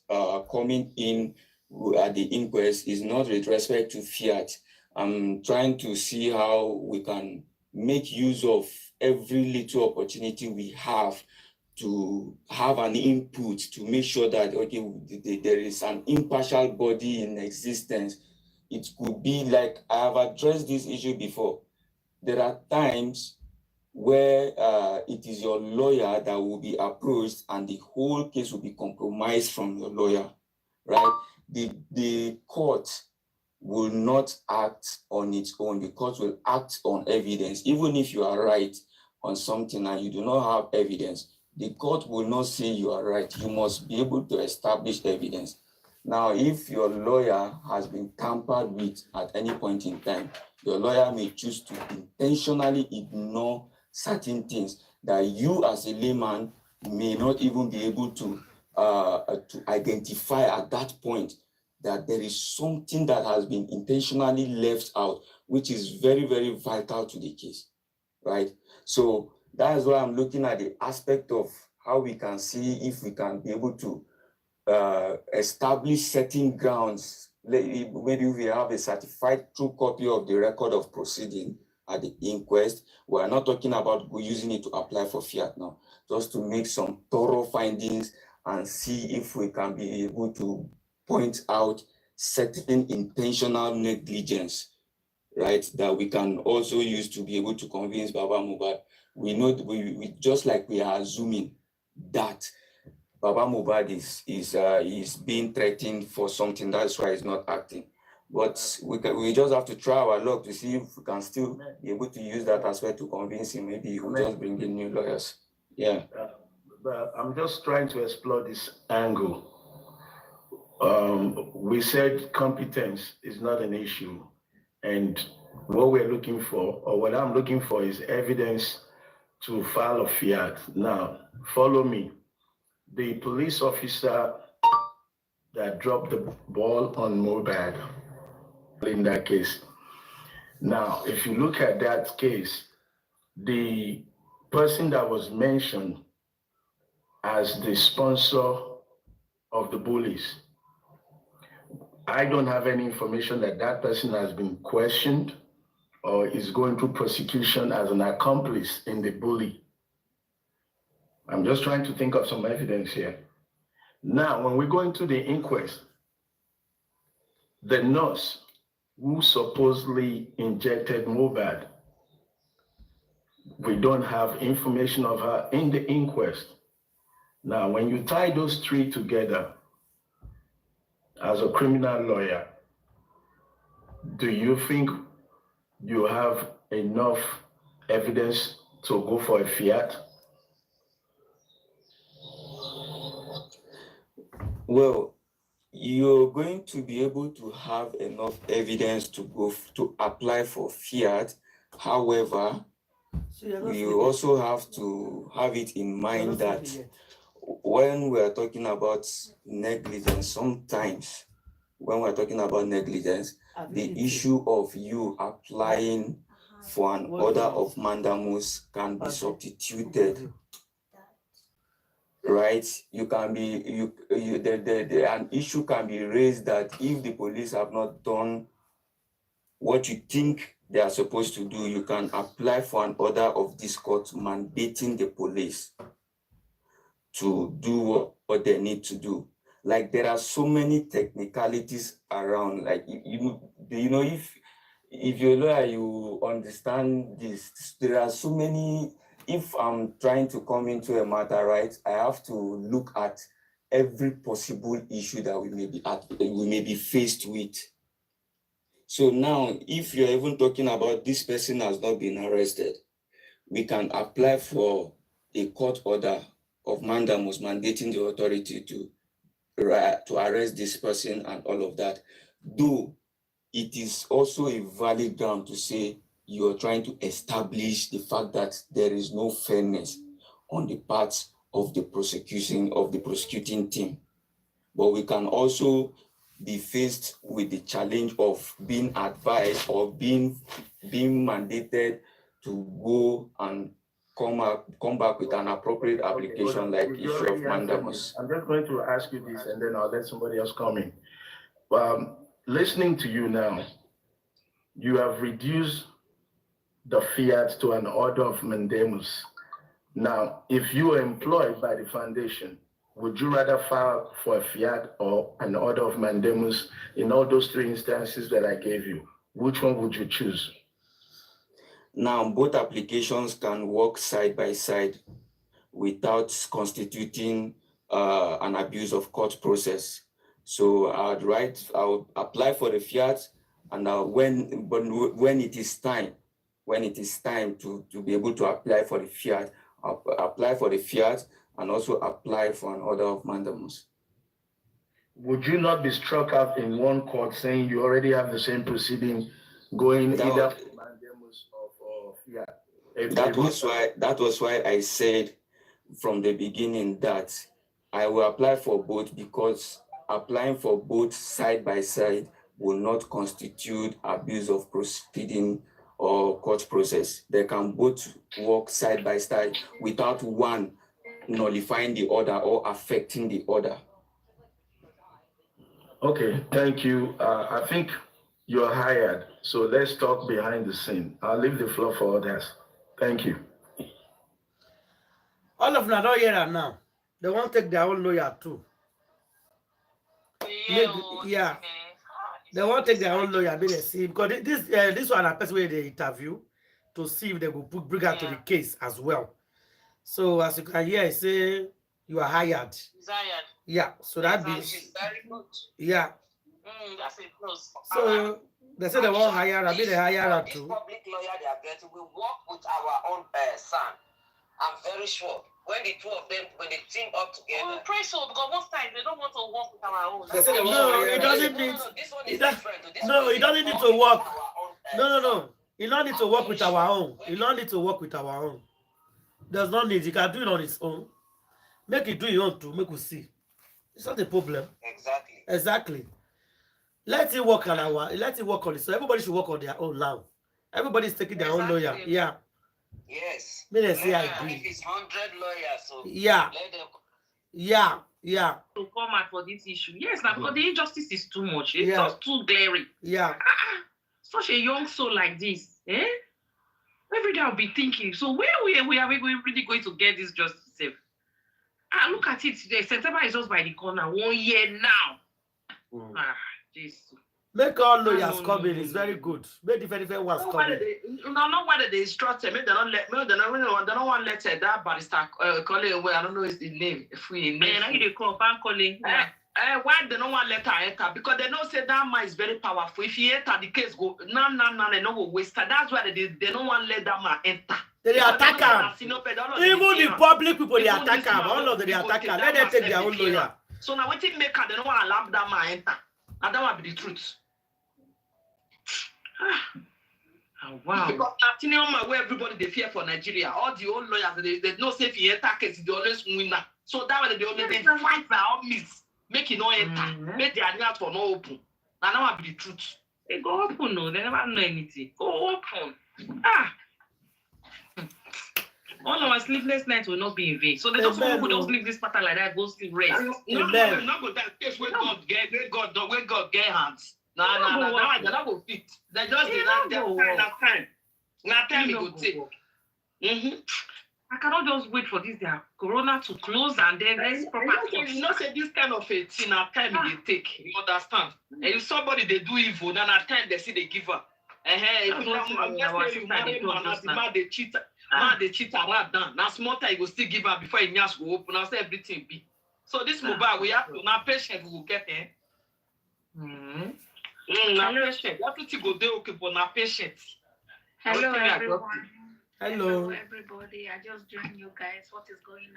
coming in at the inquest is not with respect to fiat. I'm trying to see how we can make use of every little opportunity we have to have an input to make sure that, okay, there is an impartial body in existence. It could be like, I have addressed this issue before. There are times where it is your lawyer that will be approached and the whole case will be compromised from your lawyer, right? The court will not act on its own. The court will act on evidence. Even if you are right on something and you do not have evidence, the court will not say you are right. You must be able to establish evidence. Now, if your lawyer has been tampered with at any point in time, your lawyer may choose to intentionally ignore certain things that you as a layman may not even be able to identify at that point, that there is something that has been intentionally left out, which is very, very vital to the case, right? So that is why I'm looking at the aspect of how we can see if we can be able to establish certain grounds. Maybe we have a certified true copy of the record of proceeding at the inquest. We are not talking about using it to apply for fiat now, just to make some thorough findings and see if we can be able to point out certain intentional negligence, right, that we can also use to be able to convince Baba Mohbad. We know, we just like we are assuming that Baba Mohbad is being threatened for something. That's why he's not acting. But we just have to try our luck to see if we can still be able to use that as well to convince him. Maybe we'll just bring in new lawyers. Yeah. But I'm just trying to explore this angle. We said competence is not an issue. And what we're looking for, or what I'm looking for, is evidence to file a fiat. Now, follow me. The police officer that dropped the ball on Mohbad in that case. Now, if you look at that case, the person that was mentioned as the sponsor of the bullies, I don't have any information that that person has been questioned or is going through prosecution as an accomplice in the bully. I'm just trying to think of some evidence here. Now, when we go into the inquest, the nurse who supposedly injected Mohbad, we don't have information of her in the inquest. Now, when you tie those three together, as a criminal lawyer, do you think you have enough evidence to go for a fiat? Well, you're going to be able to have enough evidence to go to apply for fiat. However, you also have to have it in mind that when we are talking about negligence, sometimes when we're talking about negligence, the issue of you applying for an order of mandamus can be substituted. Right, you can be an issue can be raised that if the police have not done what you think they are supposed to do, you can apply for an order of this court mandating the police to do what they need to do. Like, there are so many technicalities around. Like, you know, if you're a lawyer, you understand this. There are so many. If I'm trying to come into a matter, right, I have to look at every possible issue that we may be faced with. So now, if you're even talking about this person has not been arrested, we can apply for a court order of mandamus mandating the authority to arrest this person and all of that. Though it is also a valid ground to say you're trying to establish the fact that there is no fairness on the part of the prosecuting team. But we can also be faced with the challenge of being advised or being mandated to go and come back with an appropriate application, like issue of mandamus. I'm just going to ask you this, and then I'll let somebody else come in. Listening to you now, you have reduced the fiat to an order of mandamus. Now, if you are employed by the foundation, would you rather file for a fiat or an order of mandamus in all those three instances that I gave you? Which one would you choose? Now, both applications can work side by side without constituting an abuse of court process. So I'll apply for the fiat, and when it is time to be able to apply for the fiat, I'll apply for the fiat, and also apply for an order of mandamus. Would you not be struck out in one court saying you already have the same proceeding going either for mandamus or for That was why I said from the beginning that I will apply for both, because applying for both side by side will not constitute abuse of proceeding or court process. They can both work side by side without one nullifying the order or affecting the order. Okay, thank you. I think you're hired, so let's talk behind the scene. I'll leave the floor for others. Thank you. All of them don't hear that now. They won't take their own lawyer too. Yeah. They won't take their own lawyer, see, because this one a person where they interview to see if they will bring out to the case as well. So as you can hear, say you are hired. Yeah, so that means very good. Yeah. That's a plus. So they say they won't hire her, they hire her too. Public lawyer they are getting will work with our own son. I'm very sure. When the two of them, when they team up together. We pray so, because most times they don't want to work with our own. No, it doesn't need. No, it doesn't need to work. No. You don't need to work with our own. You don't need to work with our own. There's no need. You can do it on its own. Make it do your own too. Make us see. It's not a problem. Exactly. Let it work on it. So everybody should work on their own now. Everybody's taking their own lawyer. Yeah. Yes. I agree. If it's 100 lawyers, so yeah. To come out for this issue. Yes, now because the injustice is too much. It's just too glaring. Yeah. Such a young soul like this. Every day I'll be thinking, so where are we really going to get this justice safe? Look at it today. September is just by the corner. 1 year now. Jesus. Make all lawyers come in. It's very good. Make different ones come in. Not whether they instruct them. They don't want to let that barrister calling away. I don't know his name. Free name. They call fan calling. Why they don't want to let her enter? Because they know say that man is very powerful. If he enter, the case go no, they don't go waste. That's why they don't want to let that man enter. They attack him. Even the public people they attack him. All of them they attack him. Let them take their own lawyer. So now what they make her, they don't want to allow that man enter. And that will be the truth. Oh, wow. Because where everybody they fear for Nigeria, all the old lawyers they know say if he enter case, they always win. So that way they always fight by all means, make it no enter, make their ears for no open. And that will be the truth. They go open, no, they never know anything. Go open. All our sleepless nights will not be in vain. So there's also people who don't sleep this pattern like that, go sleep rest. No, not go that case where God get hands. No, they're not going to fit. They just time. Now time you go take. I cannot just wait for this corona to close and then let's properly. You know, say this kind of a thing at time they take. You understand? And if somebody they do evil, then at time they see they give up. They cheat around down. Now small time you go still give up before your ears go open. Now say everything be. So this mobile we have to now patient we will get now patient. Everything go there okay, but now patient. Hello everyone. Hello everybody. I just joined you guys. What is going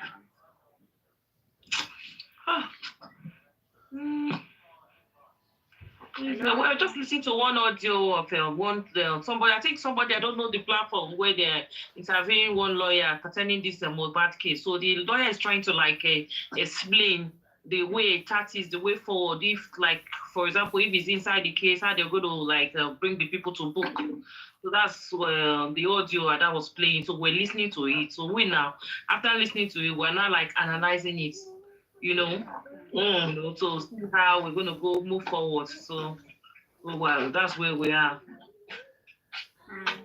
on? We're just listening to one audio of somebody. I think somebody, I don't know the platform where they're interviewing one lawyer concerning this Mohbad case. So the lawyer is trying to explain the way that is the way forward. If for example, if it's inside the case, how they're going to bring the people to book. So that's the audio that was playing. So we're listening to it. So we now, after listening to it, we're now analyzing it. So see how we're going to move forward. So, well, that's where we are.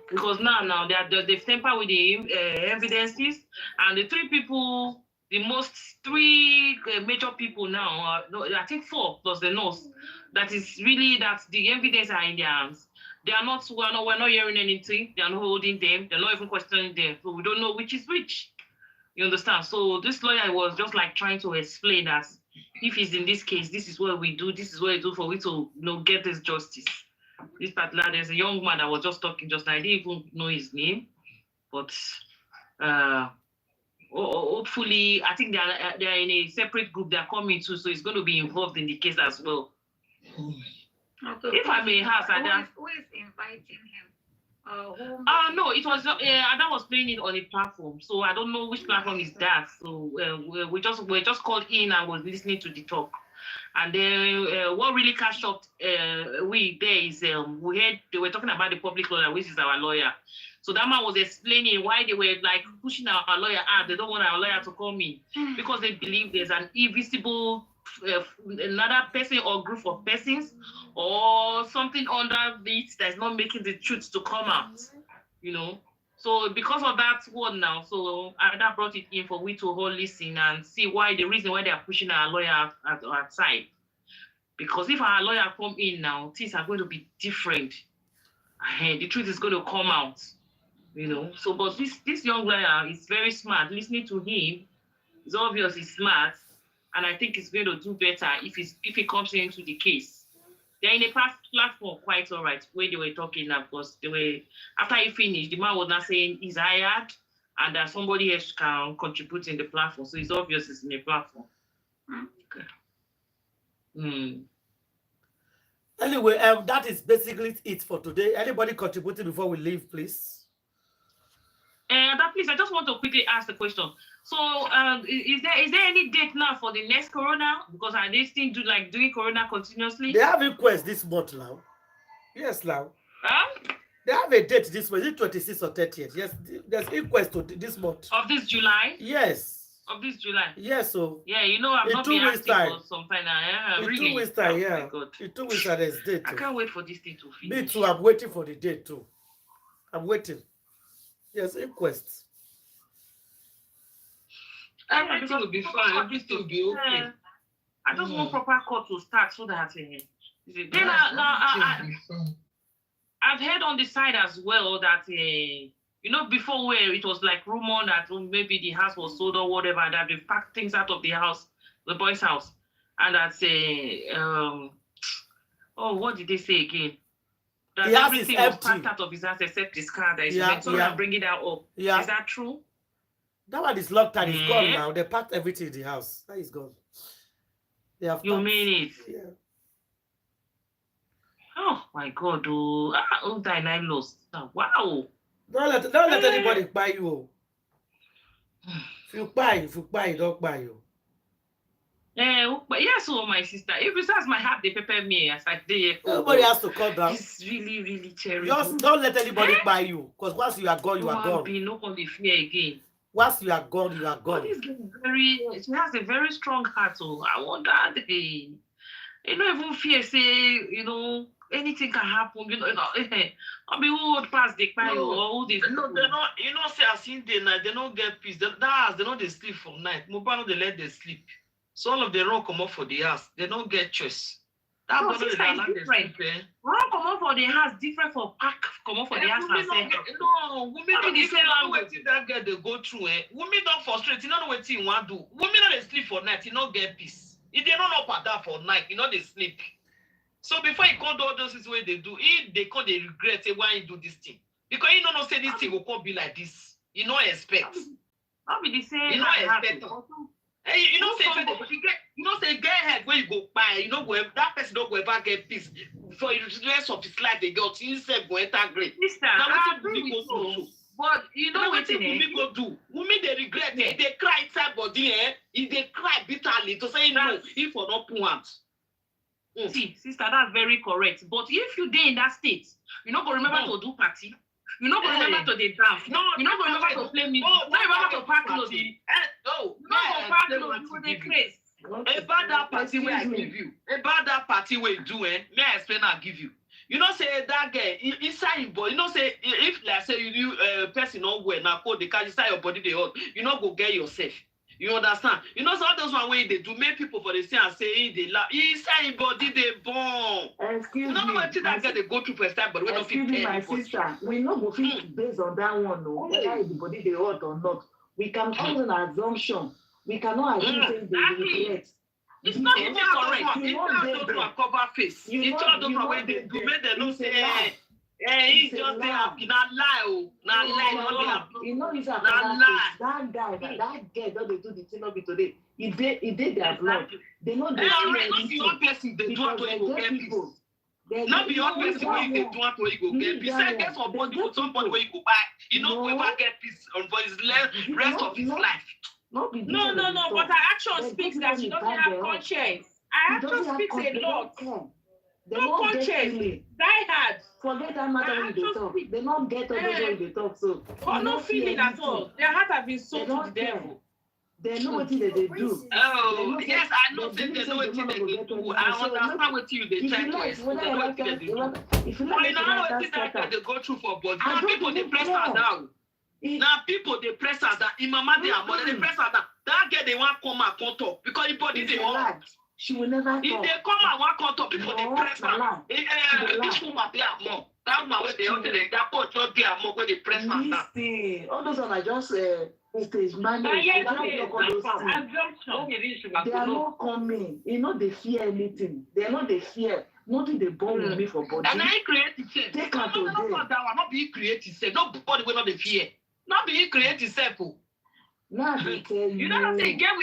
Because now they've tampered with the evidences, and the three major people now, I think 4 plus the nurse, that is really that the evidence are in their hands. They are not, we're not hearing anything. They are not holding them. They're not even questioning them. So we don't know which is which. You understand? So this lawyer was just trying to explain that if it's in this case, this is what we do. This is what we do for we to get this justice. This particular, there's a young man that was just talking just now. I didn't even know his name, but hopefully, I think they're in a separate group. They're coming too, so it's going to be involved in the case as well. Okay, If I may ask, Ada. Who is inviting him? No, it was Ada was playing it on a platform, so I don't know which platform is that. So we just called in and was listening to the talk, and then what really catched up we heard they were talking about the public lawyer, which is our lawyer. So that man was explaining why they were like pushing our lawyer out. They don't want our lawyer to come in because they believe there's an invisible another person or group of persons or something under it that's not making the truth to come out, you know. So because of that one now, so Ada brought it in for we to all listen and see why the reason why they are pushing our lawyer outside. Because if our lawyer come in now, things are going to be different. The truth is going to come out, you know. So, but this young lawyer is very smart. Listening to him, it's obvious he's smart. And I think it's going to do better if he comes into the case. They're in a platform quite all right when they were talking now, because they were after he finished, the man was not saying he's hired and that somebody else can contribute in the platform. So it's obvious it's in a platform. Okay. Anyway, that is basically it for today. Anybody contributing before we leave, please? Please, I just want to quickly ask the question. So, is there any date now for the next corona? Because are they still doing corona continuously? They have inquest this month now. Yes, now. They have a date this month. Is it 26th or 30th? Yes, there's inquest this month. Of this July? Yes. Of this July? Yes, so. Yeah, you know, I've not been active for some time now. In 2 weeks time, yeah. In 2 weeks time, there's date. I can't wait for this thing to finish. Me too, I'm waiting for the date too. I'm waiting. Yes, inquest. Everything will be fine. Everything will be okay. I just want proper court to start so that. Then I've heard on the side as well that you know, before where it was like rumor that maybe the house was sold or whatever, that they packed things out of the house, the boy's house, and that what did they say again? That the house everything is was empty. packed out of his house except his car that is meant to bring it out up. Yeah. Is that true? That one is locked and it's gone now. They packed everything in the house. That is gone. They have you mean it? Yeah. Oh my God! I lost. Wow! Don't let anybody buy you. If you buy, don't buy you. But yes, my sister. If besides my heart, they prepare me as I did. Nobody has to come down. It's really, really terrible. Just don't let anybody buy you, because once you are gone, you are gone. No one be fear again. Once you are gone, you are gone. She has a very strong heart. So I wonder, you don't even fear, say, you know, anything can happen. You know, I mean, who would pass the pie or who they no, they're not. You know, say as in the night, they don't get peace. They don't they sleep for night. Mohbad they let them sleep. So all of them run come up for the house. They don't get choice. That's what is different. Run come up for the house different for pack. Come up for the house. No, women don't know what that girl they go through. Women don't frustrate. You don't know what you want to do. Women don't sleep for night. You don't get peace. If they don't up at that for night, you know they sleep. So before you come do all those things where they do, if they come they regret say why you do this thing. Because you don't know say this thing will come be like this. You don't expect. I'll be the same. You don't expect. Hey, you know say get ahead where you go buy, you know go that person don't go ever get peace for the rest of his life. They go to himself go enter great. Sister, I agree with you. But you know what Wumi go do? Wumi they regret it. They cry inside body, if they cry bitterly to say no, if or not want. See, sister, that's very correct. But if you day in that state, you're not gonna remember to do party. You're not going to remember to the dance. No, you're not going to remember to play music. You're not remember to pack clothes. No, you're not going to pack clothes. You the craze. About that party where I give you. About that party where you do, may I explain I give you. You know, say that guy inside your body. You know, say if like say you person not wear now code the car inside your body they hot. You not go get yourself. You understand? You know, so all those one way they do make people for the same and say they laugh. Inside your body they born. Excuse me. No, what that guy they go through first time, but we don't feel pain. My sister, we not go feel based on that one, no. Whether the body they hot or not, we can come to an assumption. We cannot assume things they regret. It's not even correct. It's not those one cover face. It's not those one way they do. Make them know say He just say happy. Not lie, oh. Not lie. Not be happy. You know, it's a Not lie. that guy, that girl, don't they do the thing of it today? He did their blood. They know they not be one person they do it to go get peace. Not be one person where they do it to go get peace. I guess somebody where you go buy. You know, we will get peace for his rest of his life. No, but her action speaks that she doesn't have conscience. Her action speaks a lot. No conscience. Die hard. Forget that matter when they talk. They don't get all those when they talk. So for no feeling at all. Their heart have been sold to the devil. They know what they do. Oh, yes, I know they know what they do. I understand what you they try to explain. If you know what they go through for body. Now people they press her down. Now people they press her down. In mama they are mother they press her down. That girl they want come and come talk because the body they want. She will never talk. If they come and want come talk, people they press her. This woman they are more. That woman where they out there, that pot not they are more where they press her down. All those are just stage managers. They are not coming. You know they fear anything. They are not they fear. Nothing they born with me for body. And I create itself. Take her to not be create itself. Nobody will not be fear. Not be create itself. Now they tell you. You know what I'm saying? Get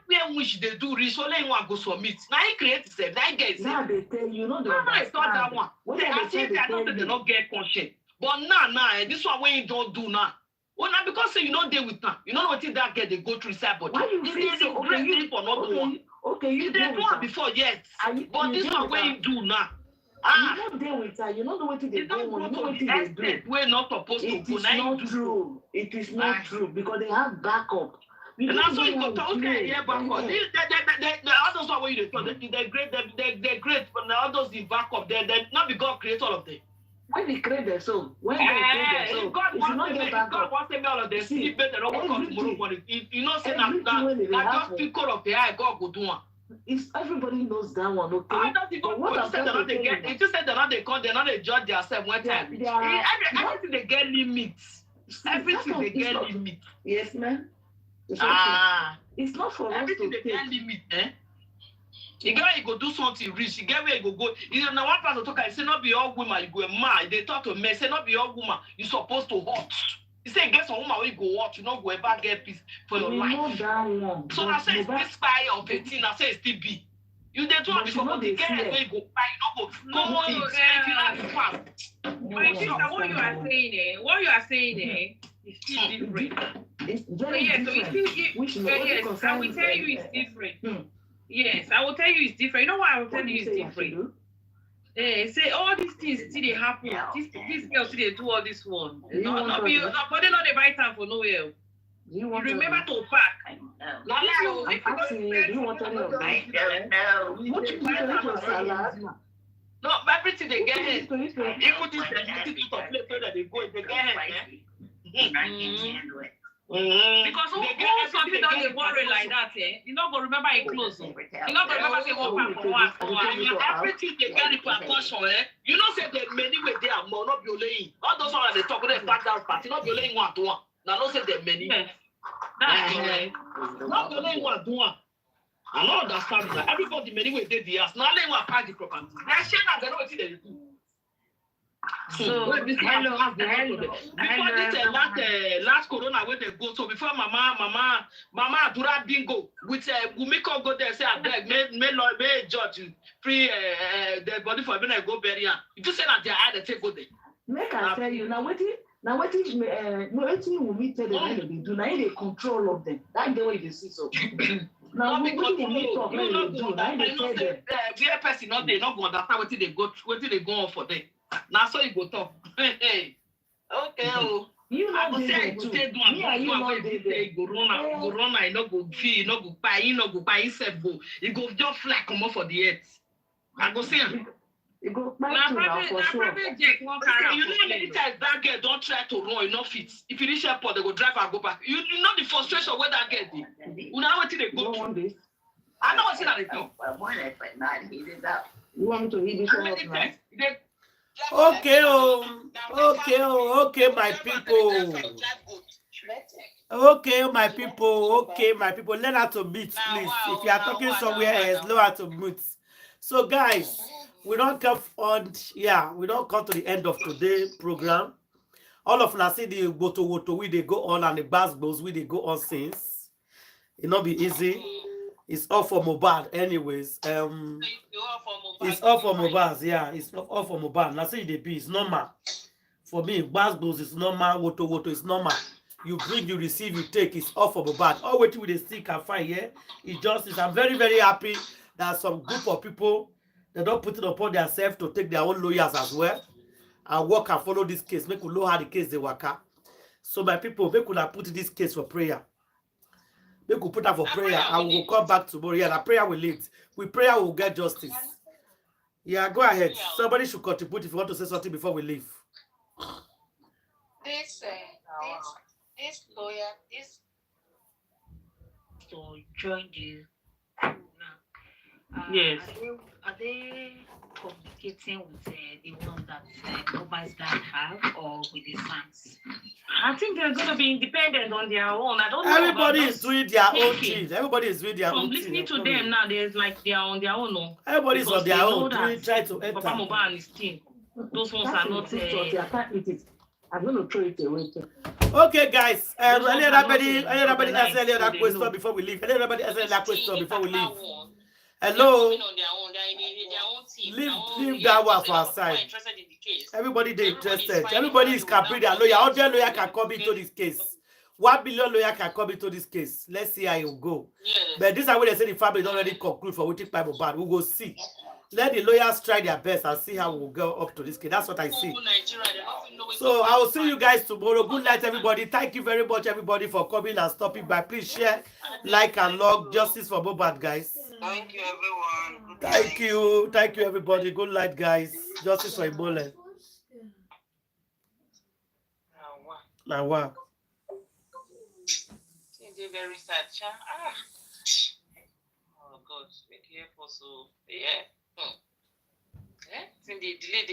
where which they do reach only one go submit. Now he create itself. Now get itself. Now they tell you. No, it's not that one. I think they don't get conscience. But now, this one when you don't do now. Well, now because say you don't deal with them, you know what that get they go through inside body. Why you feel so? Okay, you for not one. Okay, you did one before, yes. But this one when you do now. You don't deal with her. You don't know what they do. You know what they do. We're not supposed to go. It is not true. It is not true because they have backup. And that's why you go talk. Okay, yeah, backup. The others are where you talk. They're great, but the others the backup. They're not because create all of them. When they create their soul, when they create their soul, God wants them all of them. Sleep better. Don't wake up tomorrow morning. You know, say that just pick of the eye. God go do one. It's everybody knows that one, okay? I don't think what said that they get. It just said that they come, they're not they judge themselves one time. Everything they get limits. Everything they get limits. Yes, ma'am. It's not for us everything to they get limit, eh? You get where you go do something rich, you get where you go. You know, now one person talk, I say not be all woman, you go mad. They talk to me, say not be all woman, you supposed to watch. You say get some woman where you go watch, you not go ever get peace for your life. Know that one, so I say it's this spy of 18, I say it's still be. You they do it before, but the girl where you go buy, you don't go eat. If you have fast. My sister, what you are saying, is still different. It's very different. Yes, I will tell you it's different. Yes, I will tell you it's different. You know why I will tell you it's different? Say all these things still they happen. This girl still they do all this one. But they not they buy time for nowhere. You remember to pack. I'm asking you, do you want to know? I don't know. What you do salad? No, everything they get here. Even this to play so that they go, they get here. I can't handle it. Because who something doesn't worry like that, you're not gonna remember it close. You're not gonna remember say what happened. Everything they get repercussion, you know say the many way they are more not be laying. All those ones they talk they start down party, not be laying one to one. Now don't say the many. That's right. Not be laying one to one. I don't understand that. Everybody many way they the ass. Now laying one party property. They share that they know what they do. So hello. Before this last corona where they go, so before mama Adura bingo with Wumi go there say I beg may judge free the body for me go bury her. You just say that they are the take go there. Make I tell you now what Wumi tell them they do now they control of them. That's the way they see so. Now what Wumi talk they do now they tell them. Where person not they not go understand what they go on for them. Now so you go talk. Hey. Okay. You know go say you take do and go run, you no go feel, you no go buy, himself go. You go just fly come off for the earth. I go see him. You go back to now for sure. You know many times that girl don't try to run, you no fit. If you reach airport, they go drive and go back. You know the frustration where that girl dey. You know what they go through. I know what's in that they talk. I want it, but not heat it up. You want me to heat it up now? Okay, my people. Okay, my people. Learn how to mute, please. If you are talking somewhere else, learn how to mute. So, guys, we don't come on. Yeah, we don't come to the end of today's program. All of us see the woto we they go on and the bass we they go on since. It not be easy. It's all for Mohbad anyways. It's all for Mohbad. Yeah, it's all for Mohbad. Now see the be. It's normal. For me, bass is normal. Woto is normal. You bring, you receive, you take. It's all for Mohbad. All waiting with the stick and fine here. It's justice. I'm very, very happy that some group of people they don't put it upon themselves to take their own lawyers as well and work and follow this case. Make you know how the case they work out. So my people, make you put this case for prayer. Make you put that for prayer. I will come back tomorrow. Yeah, the prayer will lead. With prayer, we will get justice. Yeah, go ahead. Somebody should contribute if you want to say something before we leave. This lawyer, this to join the now. Yes. Are they communicating with the one that Mohbad's dad have or with the fans? I think they're going to be independent on their own. I don't know. Everybody is doing their own thing. Everybody is doing their own thing. From listening to them now, there's like they are on their own. No? Everybody is on their own. Try to enter. Papa Mohbad and his team. Those ones are not. I'm going to throw it away. Okay, guys. Anybody else any other question before we leave? Anybody else any other question before we leave? Hello. Leave that one for our side. Everybody they interested. Everybody is can bring their lawyer. All their lawyer can come into this case. 1 billion lawyer can come into this case. Let's see how it will go. But this is what they say the family is already conclude for which type of bad. We will see. Let the lawyers try their best and see how we'll go up to this case. That's what I see. So I will see you guys tomorrow. Good night, everybody. Thank you very much, everybody, for coming and stopping by. Please share, like, and log. Justice for Mohbad, guys. Thank you, everyone. Thank you. Thank you, everybody. Good night, guys. Justice for Ebola. Now what? It's very sad. Oh God, make it possible. Yeah. Yeah. They delay.